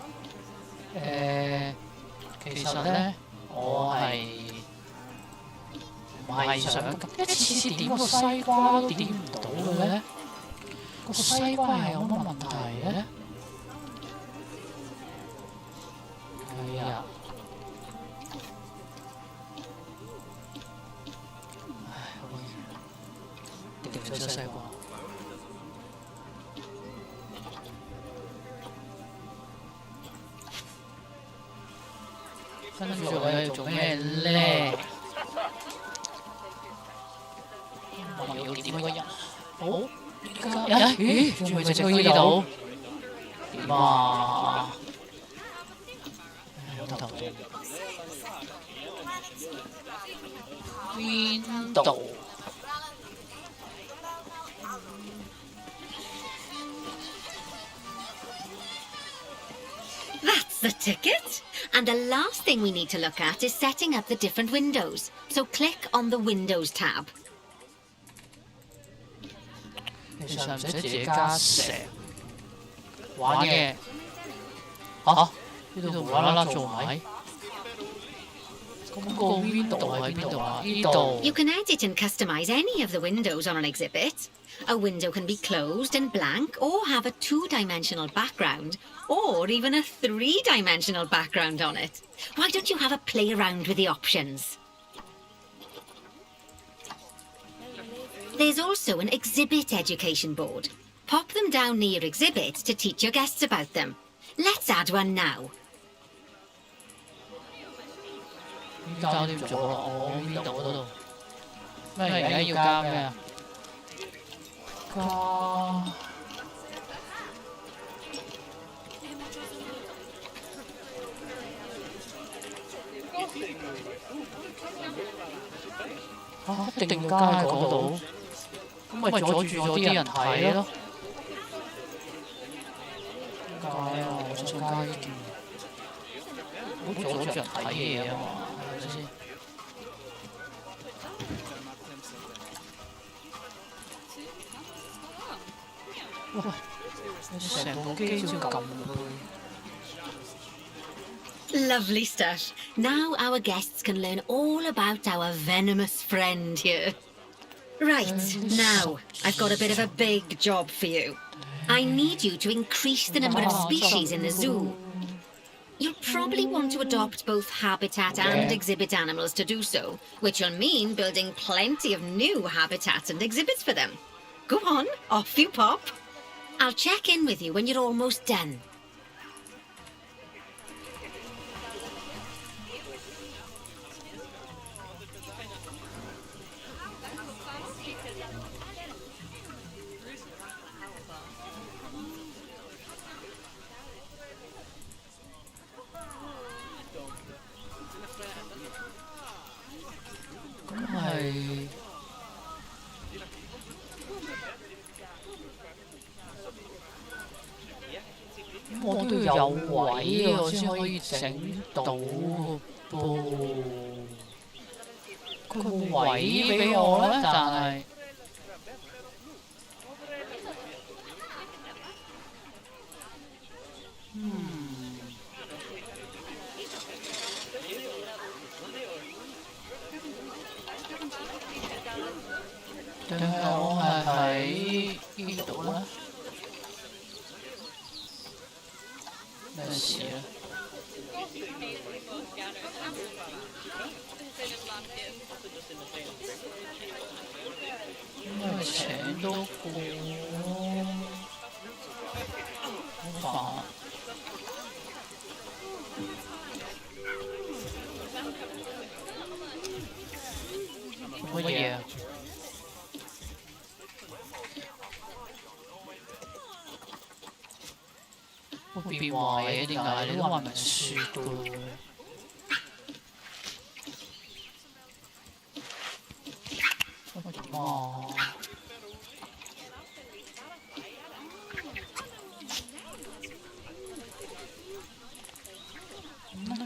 其實咧，我係唔係想一次次點個西瓜都點唔到嘅咧？個西瓜係有乜問題咧？係啊。掉咗西瓜。跟住我要做咩咧？我要點個人？好，咦？仲未整到呢度？點啊？有頭痛。邊度？ That's the ticket! And the last thing we need to look at is setting up the different windows. So click on the Windows tab. 其實唔使自己加石玩嘅嚇，呢度無啦啦做埋。咁個 window 喺邊度啊？呢度。You can edit and customize any of the windows on an exhibit. A window can be closed and blank, or have a 2-dimensional background, or even a 3-dimensional background on it. Why don't you have a play around with the options? There's also an exhibit education board. Pop them down near exhibits to teach your guests about them. Let's add one now. 搞掂咗啦，我邊度嗰度？咩而家要加咩啊？加一定要加喺嗰度，咁咪阻住咗啲人睇咯。點解啊？我想加呢件，唔好阻住人睇嘢啊嘛，係咪先？喂，你成部機都要撳佢。Lovely stuff. Now our guests can learn all about our venomous friend here. Right, now, I've got a bit of a big job for you. I need you to increase the number of species in the zoo. You'll probably want to adopt both habitat and exhibit animals to do so, which will mean building plenty of new habitats and exhibits for them. Go on, off you pop. I'll check in with you when you're almost done.我都要有位啊，我先可以整到噃。佢冇位俾我咧，但係定係我係喺呢度咧？咩事咧？應該請多個，好煩啊！做乜嘢啊？會變壞嘅，點解？你都話唔係輸到。點啊？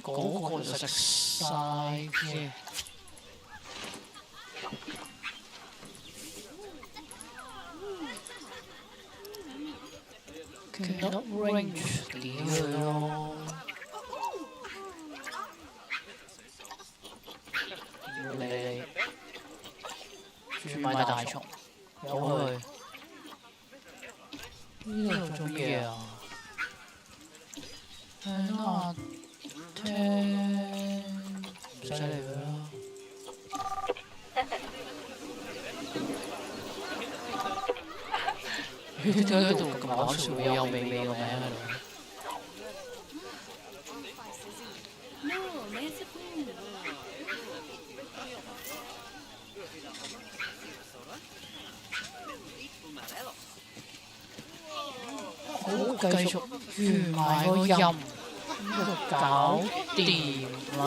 嗰個就食晒嘅。Cannot range 屌佢咯！要你專買大蟲，有佢呢度做乜嘢啊？聽下聽，唔使理佢啦。點解喺度咁搞笑嘅？有美美個名喺度。好，繼續完埋個音，就搞掂啦。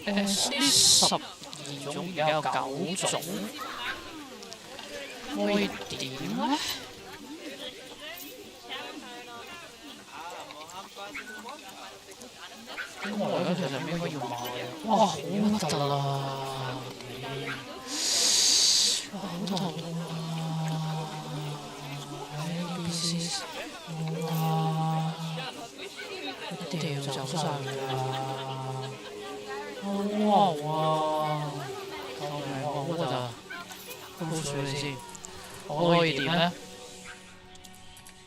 呢12種而家有9種。會點咧？咁我而家其實應該要買嘅。哇，好核突啦！好痛啊！ABC 冇啊！掉走晒佢啦！哇！救命！好核突啊！煲水你先。我可以點咧？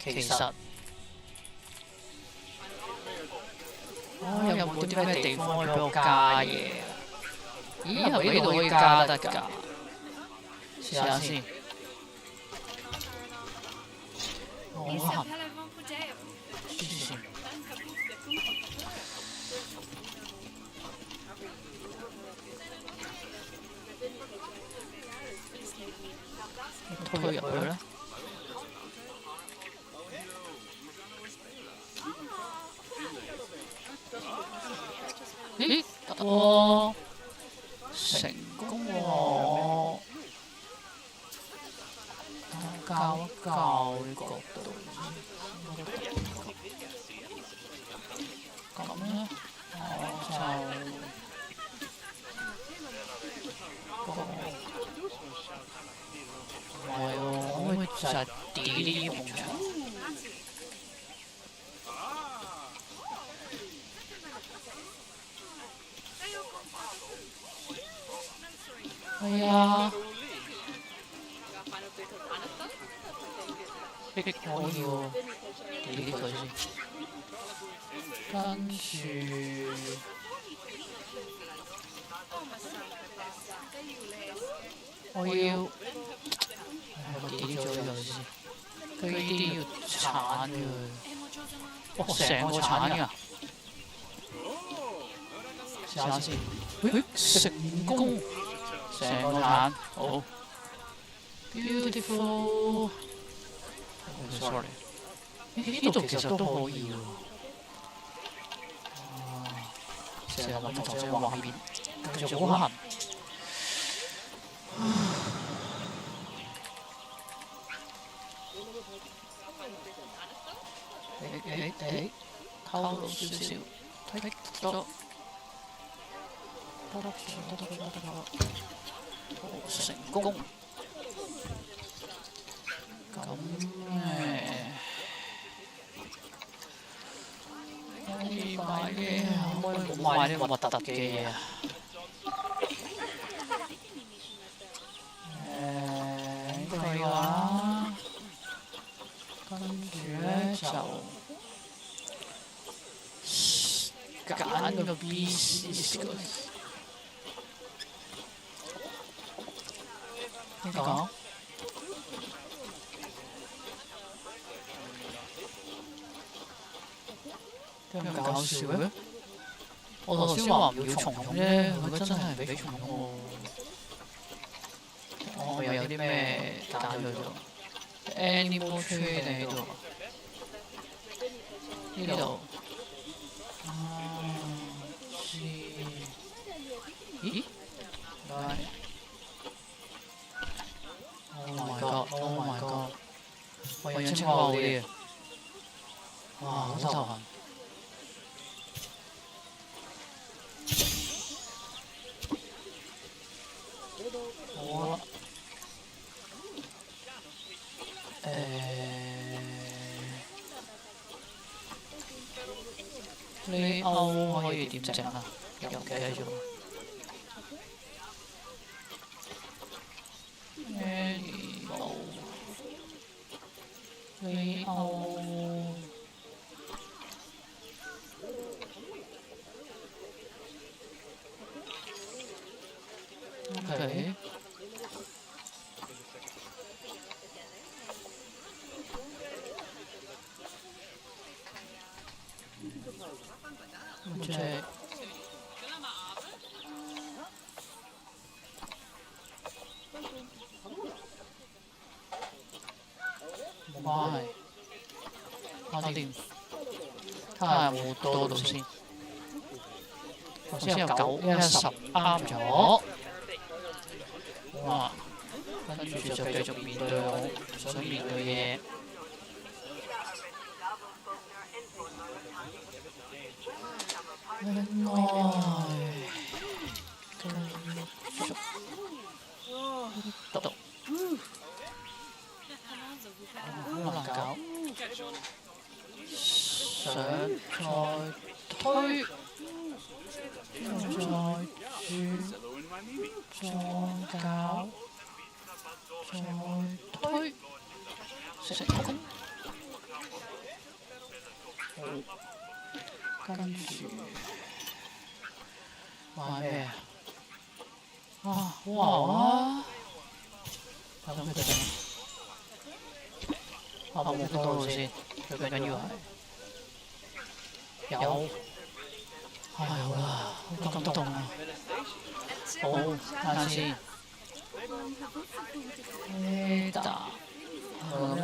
其實，有冇啲咩地方可以俾我加嘢？咦，係咪呢度可以加得㗎？試下先。好痕。黐線。推入去咧。咦，得喎！咁我校一校呢個度咁咧，唔係喎，我會就係delete呢啲夢嘅。係啊，我要delete佢先，跟住我要我delete咗佢先，佢呢啲要鏟佢，哇成個鏟㗎，試下先，成功，成個鏟，好 beautiful。sorry， 呢度其實都可以喎。成日諗頭先畫面，繼續好痕。偷到少少，剔咗，成功。咁可以買嘅，可唔可以唔好買啲咁核突嘅嘢啊？佢話，跟住咧就揀個 pigVScow。呢個。咁搞笑嘅，我頭先話唔要蟲蟲啫，佢真係唔俾蟲蟲喎。我咪有啲咩揀咗咗 ？Animal Trade 喺度，呢度。咦？Oh my god！Oh my god！我養青蛙好啲嘅，哇，好頭痕。好啦，呢歐可以點整啊？又唔記得咗。呢歐，OK。即係冇關係，搞掂。睇下有冇多到先。頭先有9、10啱咗。哇！跟住就繼續面對我想面對嘅嘢。另外，繼續讀，好難搞。上再推，再轉，再搞，再推，成功。好，跟住買咩啊？哇！等佢哋等，冇多到先，最緊要係有。好啦，好感動啊！好，睇下先。呢度咁樣。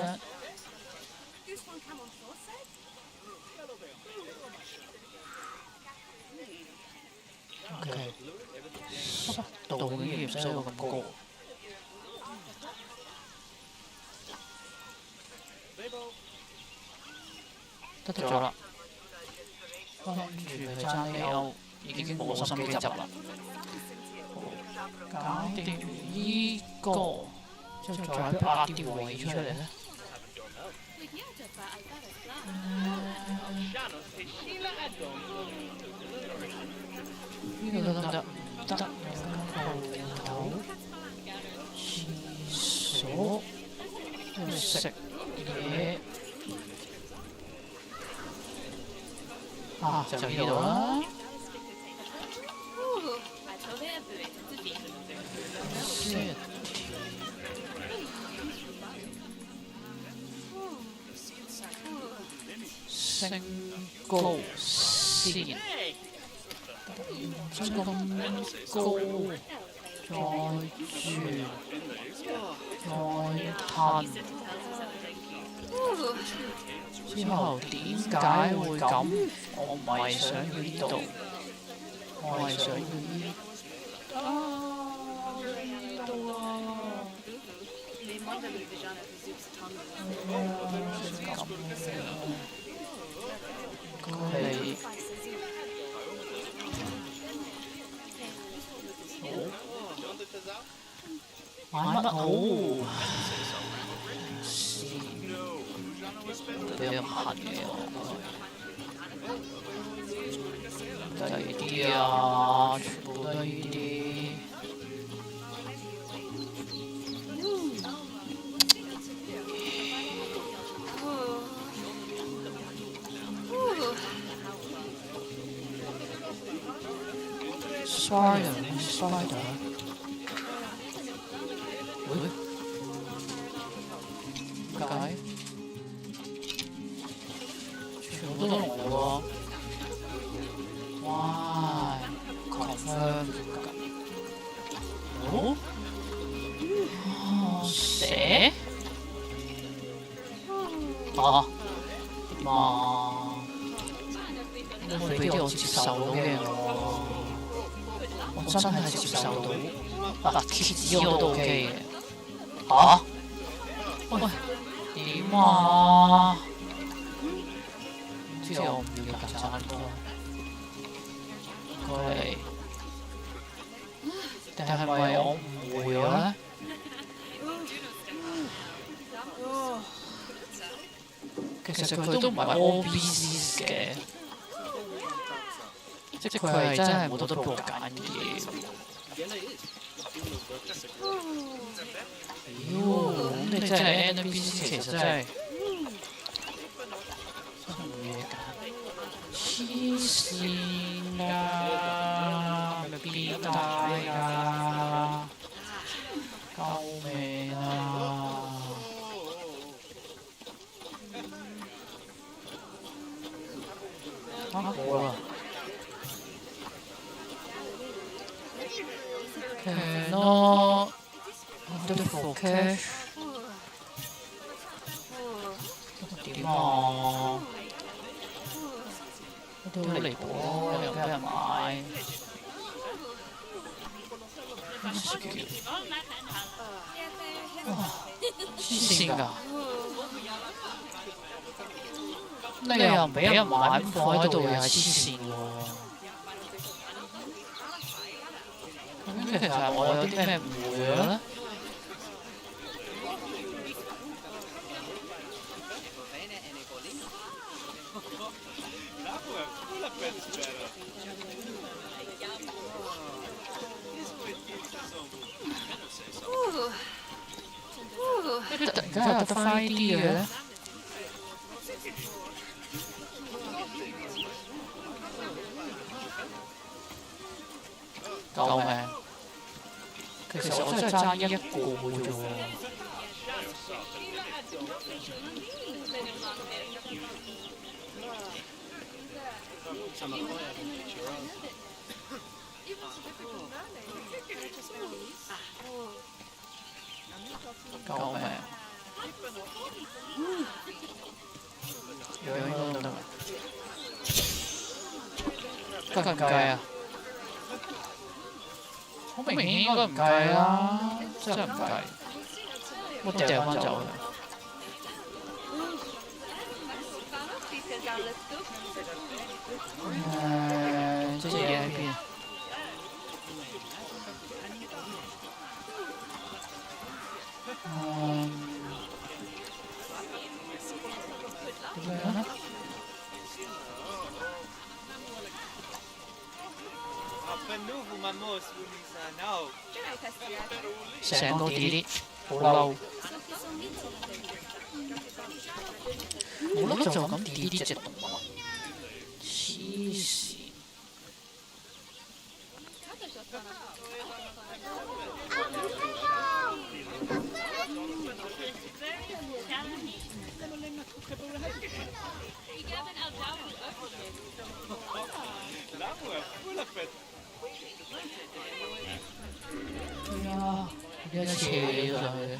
OK，濕度竟然唔使有咁高。得咗啦，跟住佢爭呢歐已經冇心機執啦。搞掂依個，之後再拍啲位出嚟咧。呢個得唔得？得。鋪頭、廁所，食嘢。啊，就呢度啦。升高先，咁高，再轉，再褪。之後點解會咁？我唔係想要呢度，我係想要呢度啊！佢買乜好？俾人恨嘅第二啲啊，全部都係呢啲。Spider，喂？點解？全部都龍嚟喎！哇 ，confirm 哦？蛇？啊？嘛？會俾啲我接受到嘅我。我真係接受到，貼紙我都 OK 嘅。嚇？喂，點啊？之後我唔要曱甴咯。佢定係咪我誤會咗咧？其實佢都唔係 OBC 嘅。即係佢係真係冇得俾我揀嘢。咁你真係 NPC 其實真係冇嘢揀。黐線㗎，咪變態㗎！救命啊！冇啦。Cannot wonderful cash 點啊？都好離譜咯，又俾人買。哇！黐線㗎！你又唔俾人買，咁放喺度又係黐線喎。咁其實我有啲咩誤會咗咧？突然間有得快啲嘅？救命！其實我真係爭一個啫喎。救命！樣都得。計唔計啊？好明明顯應該唔計啦，真係唔計。我掉翻走佢。隻嘢喺邊？點樣咧？成個 delete 好嬲，冇諗就咁 delete 隻動物，黐線！係啊，一斜上去。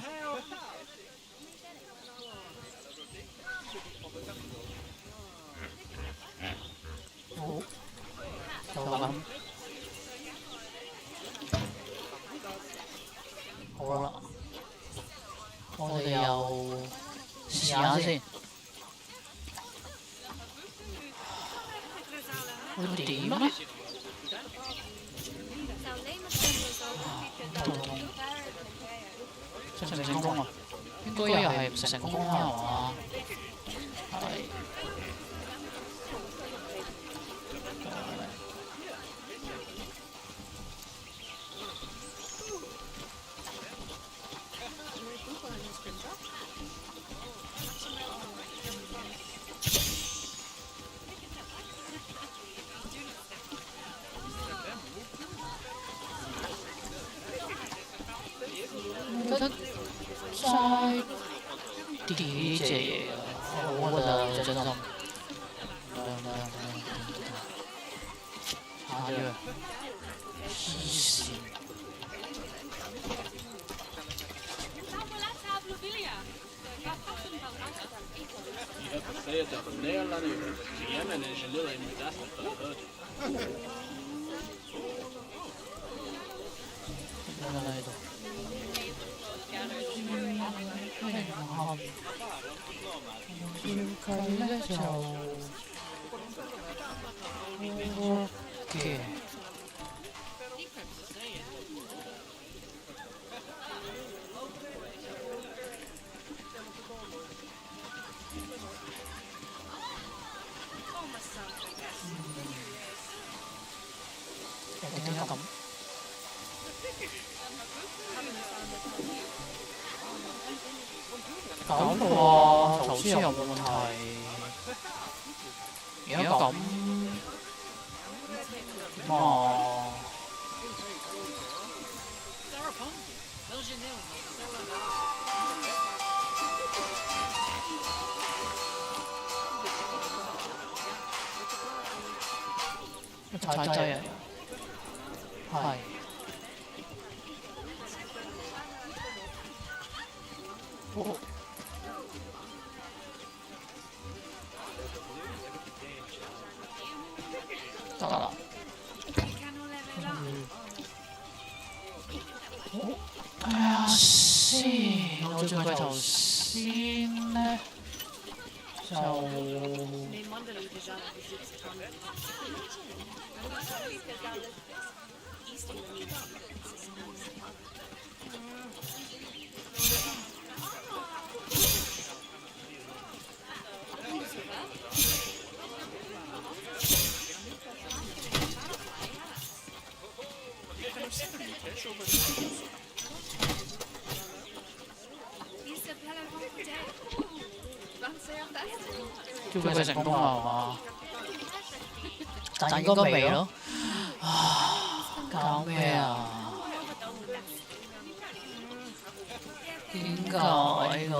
好，就咁。好啦，我哋又試下先。會點咧？成唔成功啊？應該又係唔成功啦，係嘛？係。覺得齋啲呢隻嘢好核突，真心。下藥，黐線。喺度。要計咧就嘅。點解咁？搞到啊！頭先有冇問題？而家咁點啊？太擠啊！係。得啦。睇下先，我最貴頭先咧就叫佢成功啦，係嘛？但應該未咯。搞咩啊？點解㗎？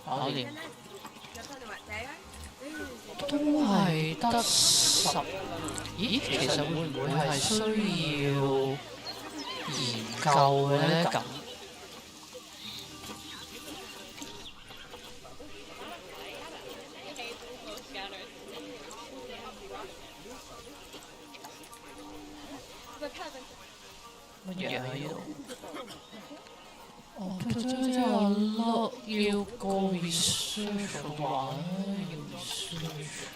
搞掂，都係得10。咦，其實會唔會係需要研究嘅咧？咁乜嘢喺度？哦，即係話要個 research 話要 research，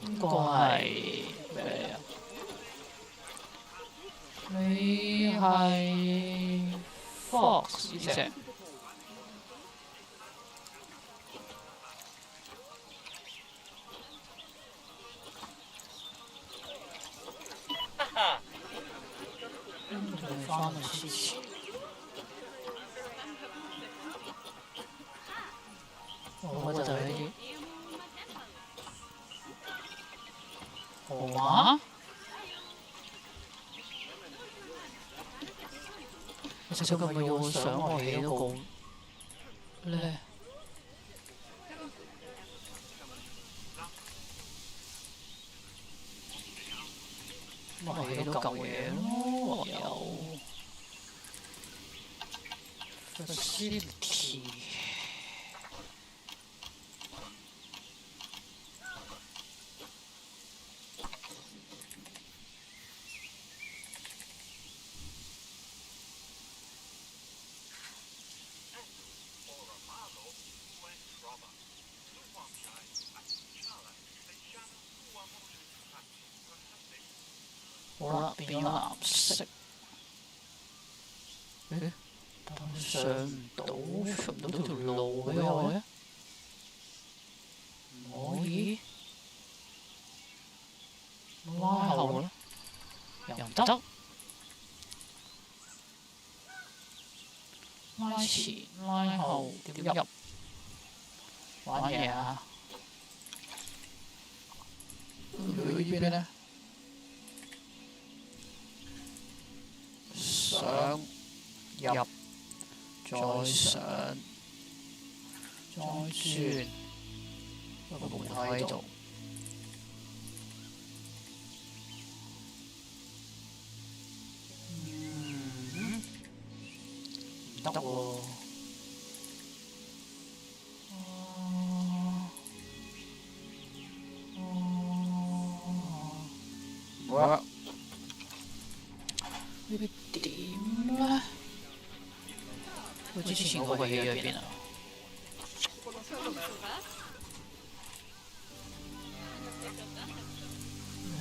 呢個係咩啊？你係 Fox 呢隻？翻去之前，我覺得就係呢啲河馬。其實佢咪要想我起嗰個咧？咪起到嚿嘢咯，有 facility。好啦，變咗藍色。誒，但上唔到，出唔到條路俾我嘅，唔可以拉後啦，又唔得，拉前拉後點入？玩嘢啊！去呢邊咧？上入再上再轉，個門喺度。唔得喎。work。呢邊點咧？我之前嗰個起咗喺邊啊？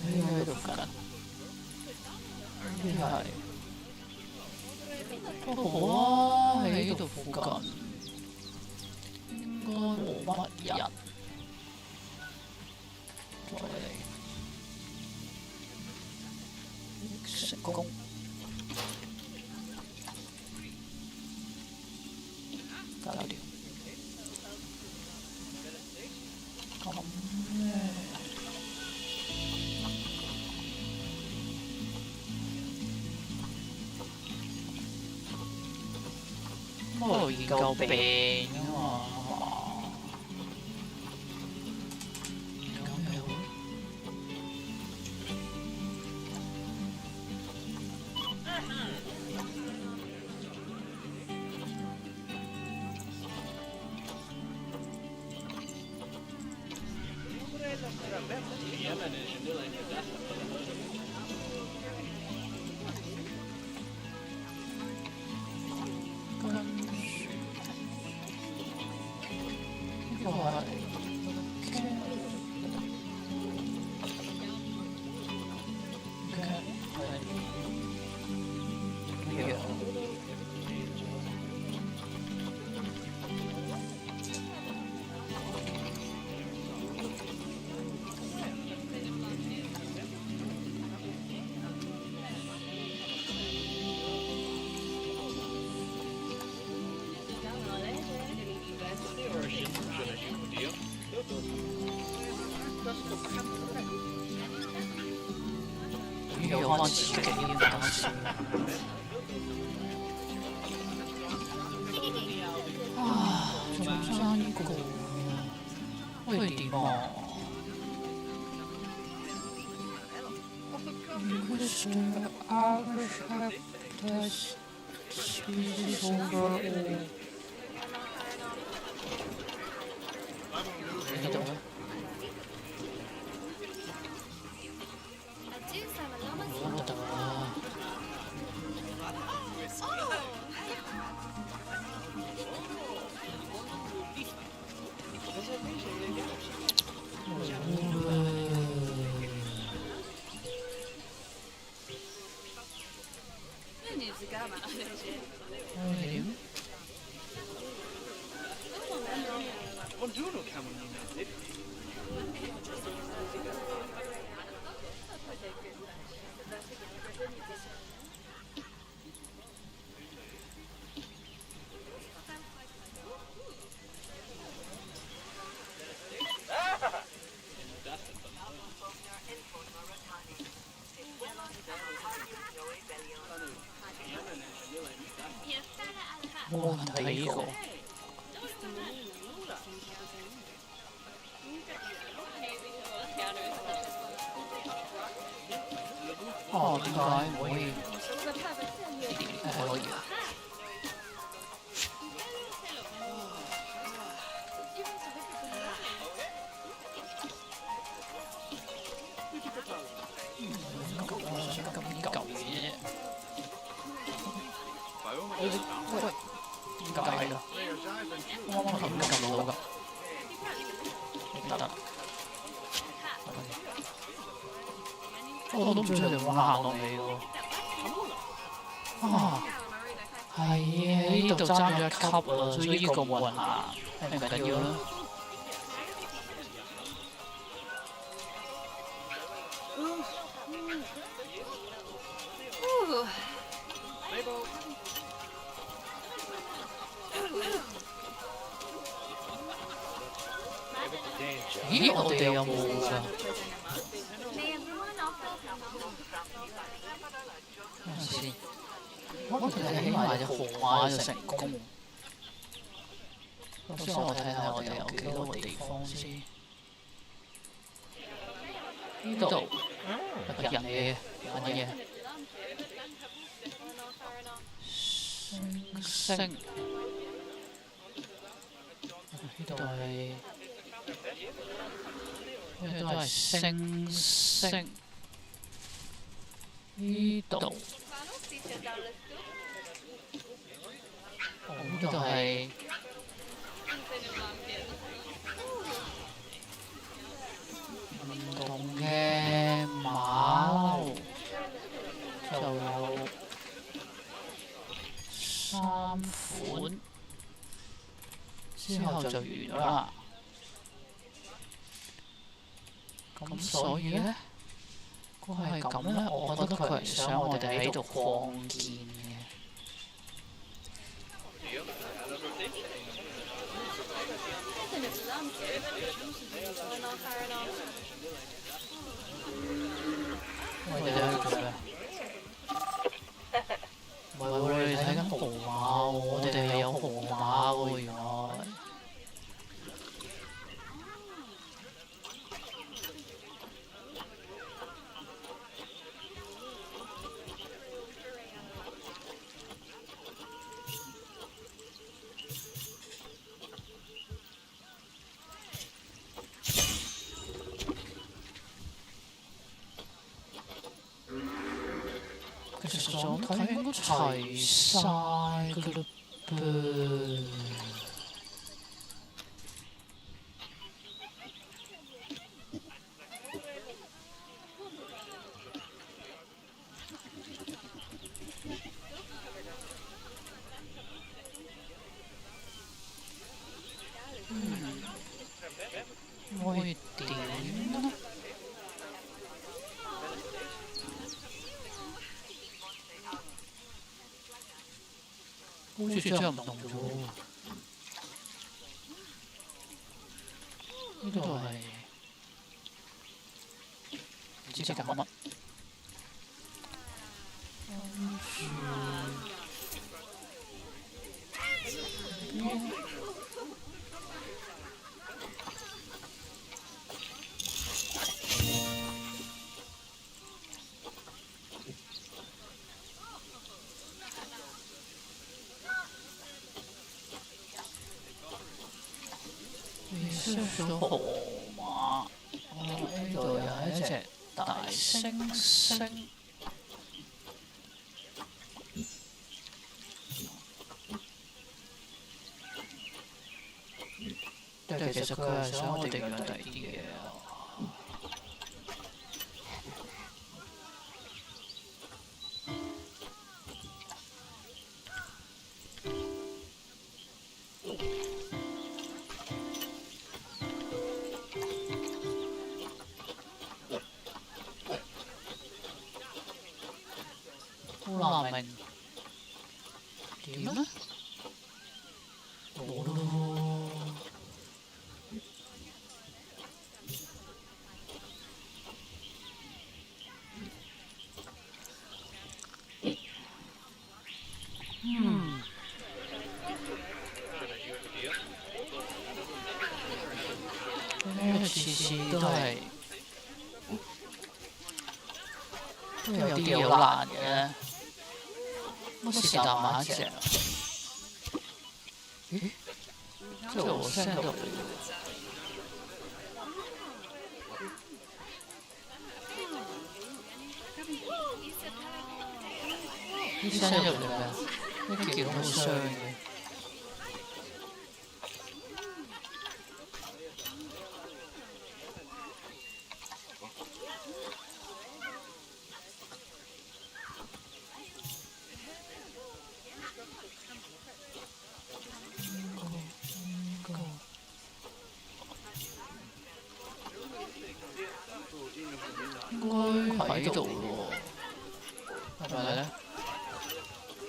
喺度附近。呢係都好啊，喺呢度附近應該冇乜人。再嚟成功。搞掂。咁咧，我研究病啊嘛。有咩好？翻自己呢間事。啊，仲爭呢個，喂點啊？Mr. Albert has species overall. 呢度咧？乜得啊？Buongiorno, camerino. 冇問題呢個。哦，點解唔可以？可以啊。咁呢嚿嘢啫。喂，點解㗎？啱啱係咁撳到㗎。得。我都唔知佢哋會行落嚟喎。啊，係啊，呢度爭咗一級啊，所以呢個冇人行，唔緊要啦。咦，我哋有冇㗎？等陣先，我哋起碼隻河馬就成功。首先我睇下我哋有幾多個地方先。呢度人嘅乜嘢？星。呢度係。呢度都係星星，呢度，呢度係唔同嘅馬騮，就有3款，之後就完咗啦。咁所以咧，佢係咁咧，我覺得佢係想我哋喺度擴建嘅。喂，你哋喺度做咩？唔係喎，你哋睇緊河馬喎，我哋係有河馬喎，原來。其實我睇應該齊晒㗎嘞噃。可以點呢？好似真係唔同咗喎。呢度係唔知搞乜。你是說河馬？呢度有一隻大猩猩。但其實佢係想我哋養第二啲嘢啊。好難明點呢？冇咯。次次都有啲嘢好難嘅。乜是但買一隻啊？咦？即係我 send 到嚟嘅。呢 send 入嚟咩？呢件好傷嘅。應該喺度喎，係咪咧？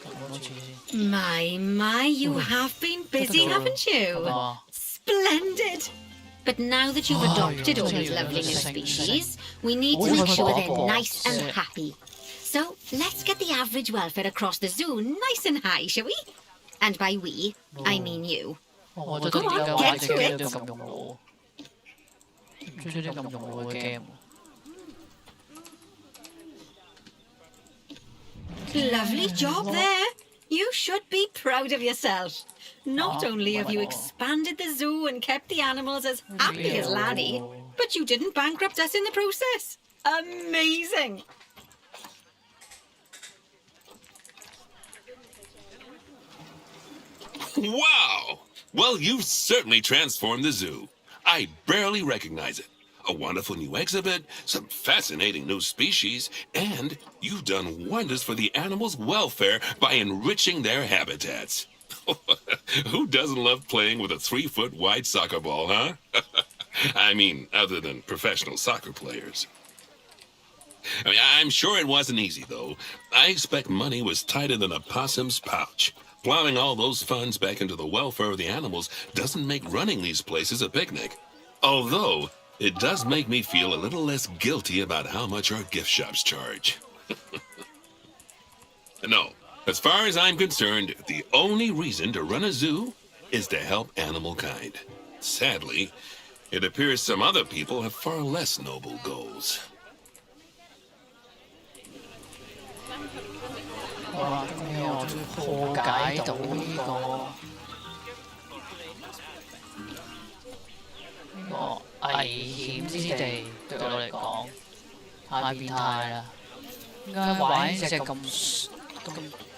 咁多次先。My, you have been busy, haven't you? Splendid! But now that you've adopted all these lovely new species, we need to make sure they're nice and happy. So let's get the average welfare across the zoo nice and high, shall we? And by we, I mean you. Come on, get to it! 唔中意啲咁用腦嘅 game。Lovely job there. You should be proud of yourself. Not only have you expanded the zoo and kept the animals as happy as Laddie, but you didn't bankrupt us in the process. Amazing. Wow! Well, you've certainly transformed the zoo. I barely recognize it. A wonderful new exhibit, some fascinating new species, and you've done wonders for the animals' welfare by enriching their habitats. Who doesn't love playing with a 3-foot wide soccer ball, huh? I mean, other than professional soccer players. I'm sure it wasn't easy, though. I expect money was tighter than a possum's pouch. Plowing all those funds back into the welfare of the animals doesn't make running these places a picnic. Although, it does make me feel a little less guilty about how much our gift shops charge. No, as far as I'm concerned, the only reason to run a zoo is to help animal kind. Sadly, it appears some other people have far less noble goals. 哇！咁樣我終於破解到呢個危險之地，對我嚟講太變態啦！點解玩隻咁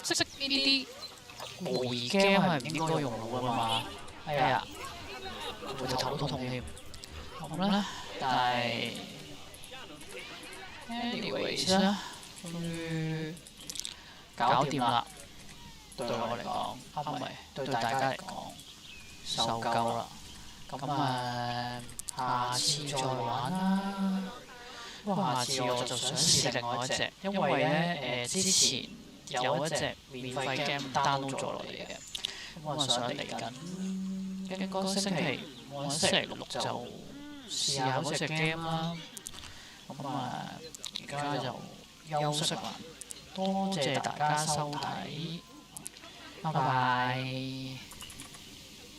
識呢啲模擬 game 係唔應該用腦㗎嘛？哎呀，會頭都痛添。咁咧，但係 anyways 啦，終於搞掂啦。對我嚟講，唔係對大家嚟講，受夠啦。咁下次再玩啦。不過下次我就想試另外一隻，因為咧之前有一隻免費 game download 咗落嚟嘅，咁我想嚟緊應該星期五或者星期六就試下嗰隻 game 啦。咁而家就休息啦。多謝大家收睇，拜拜。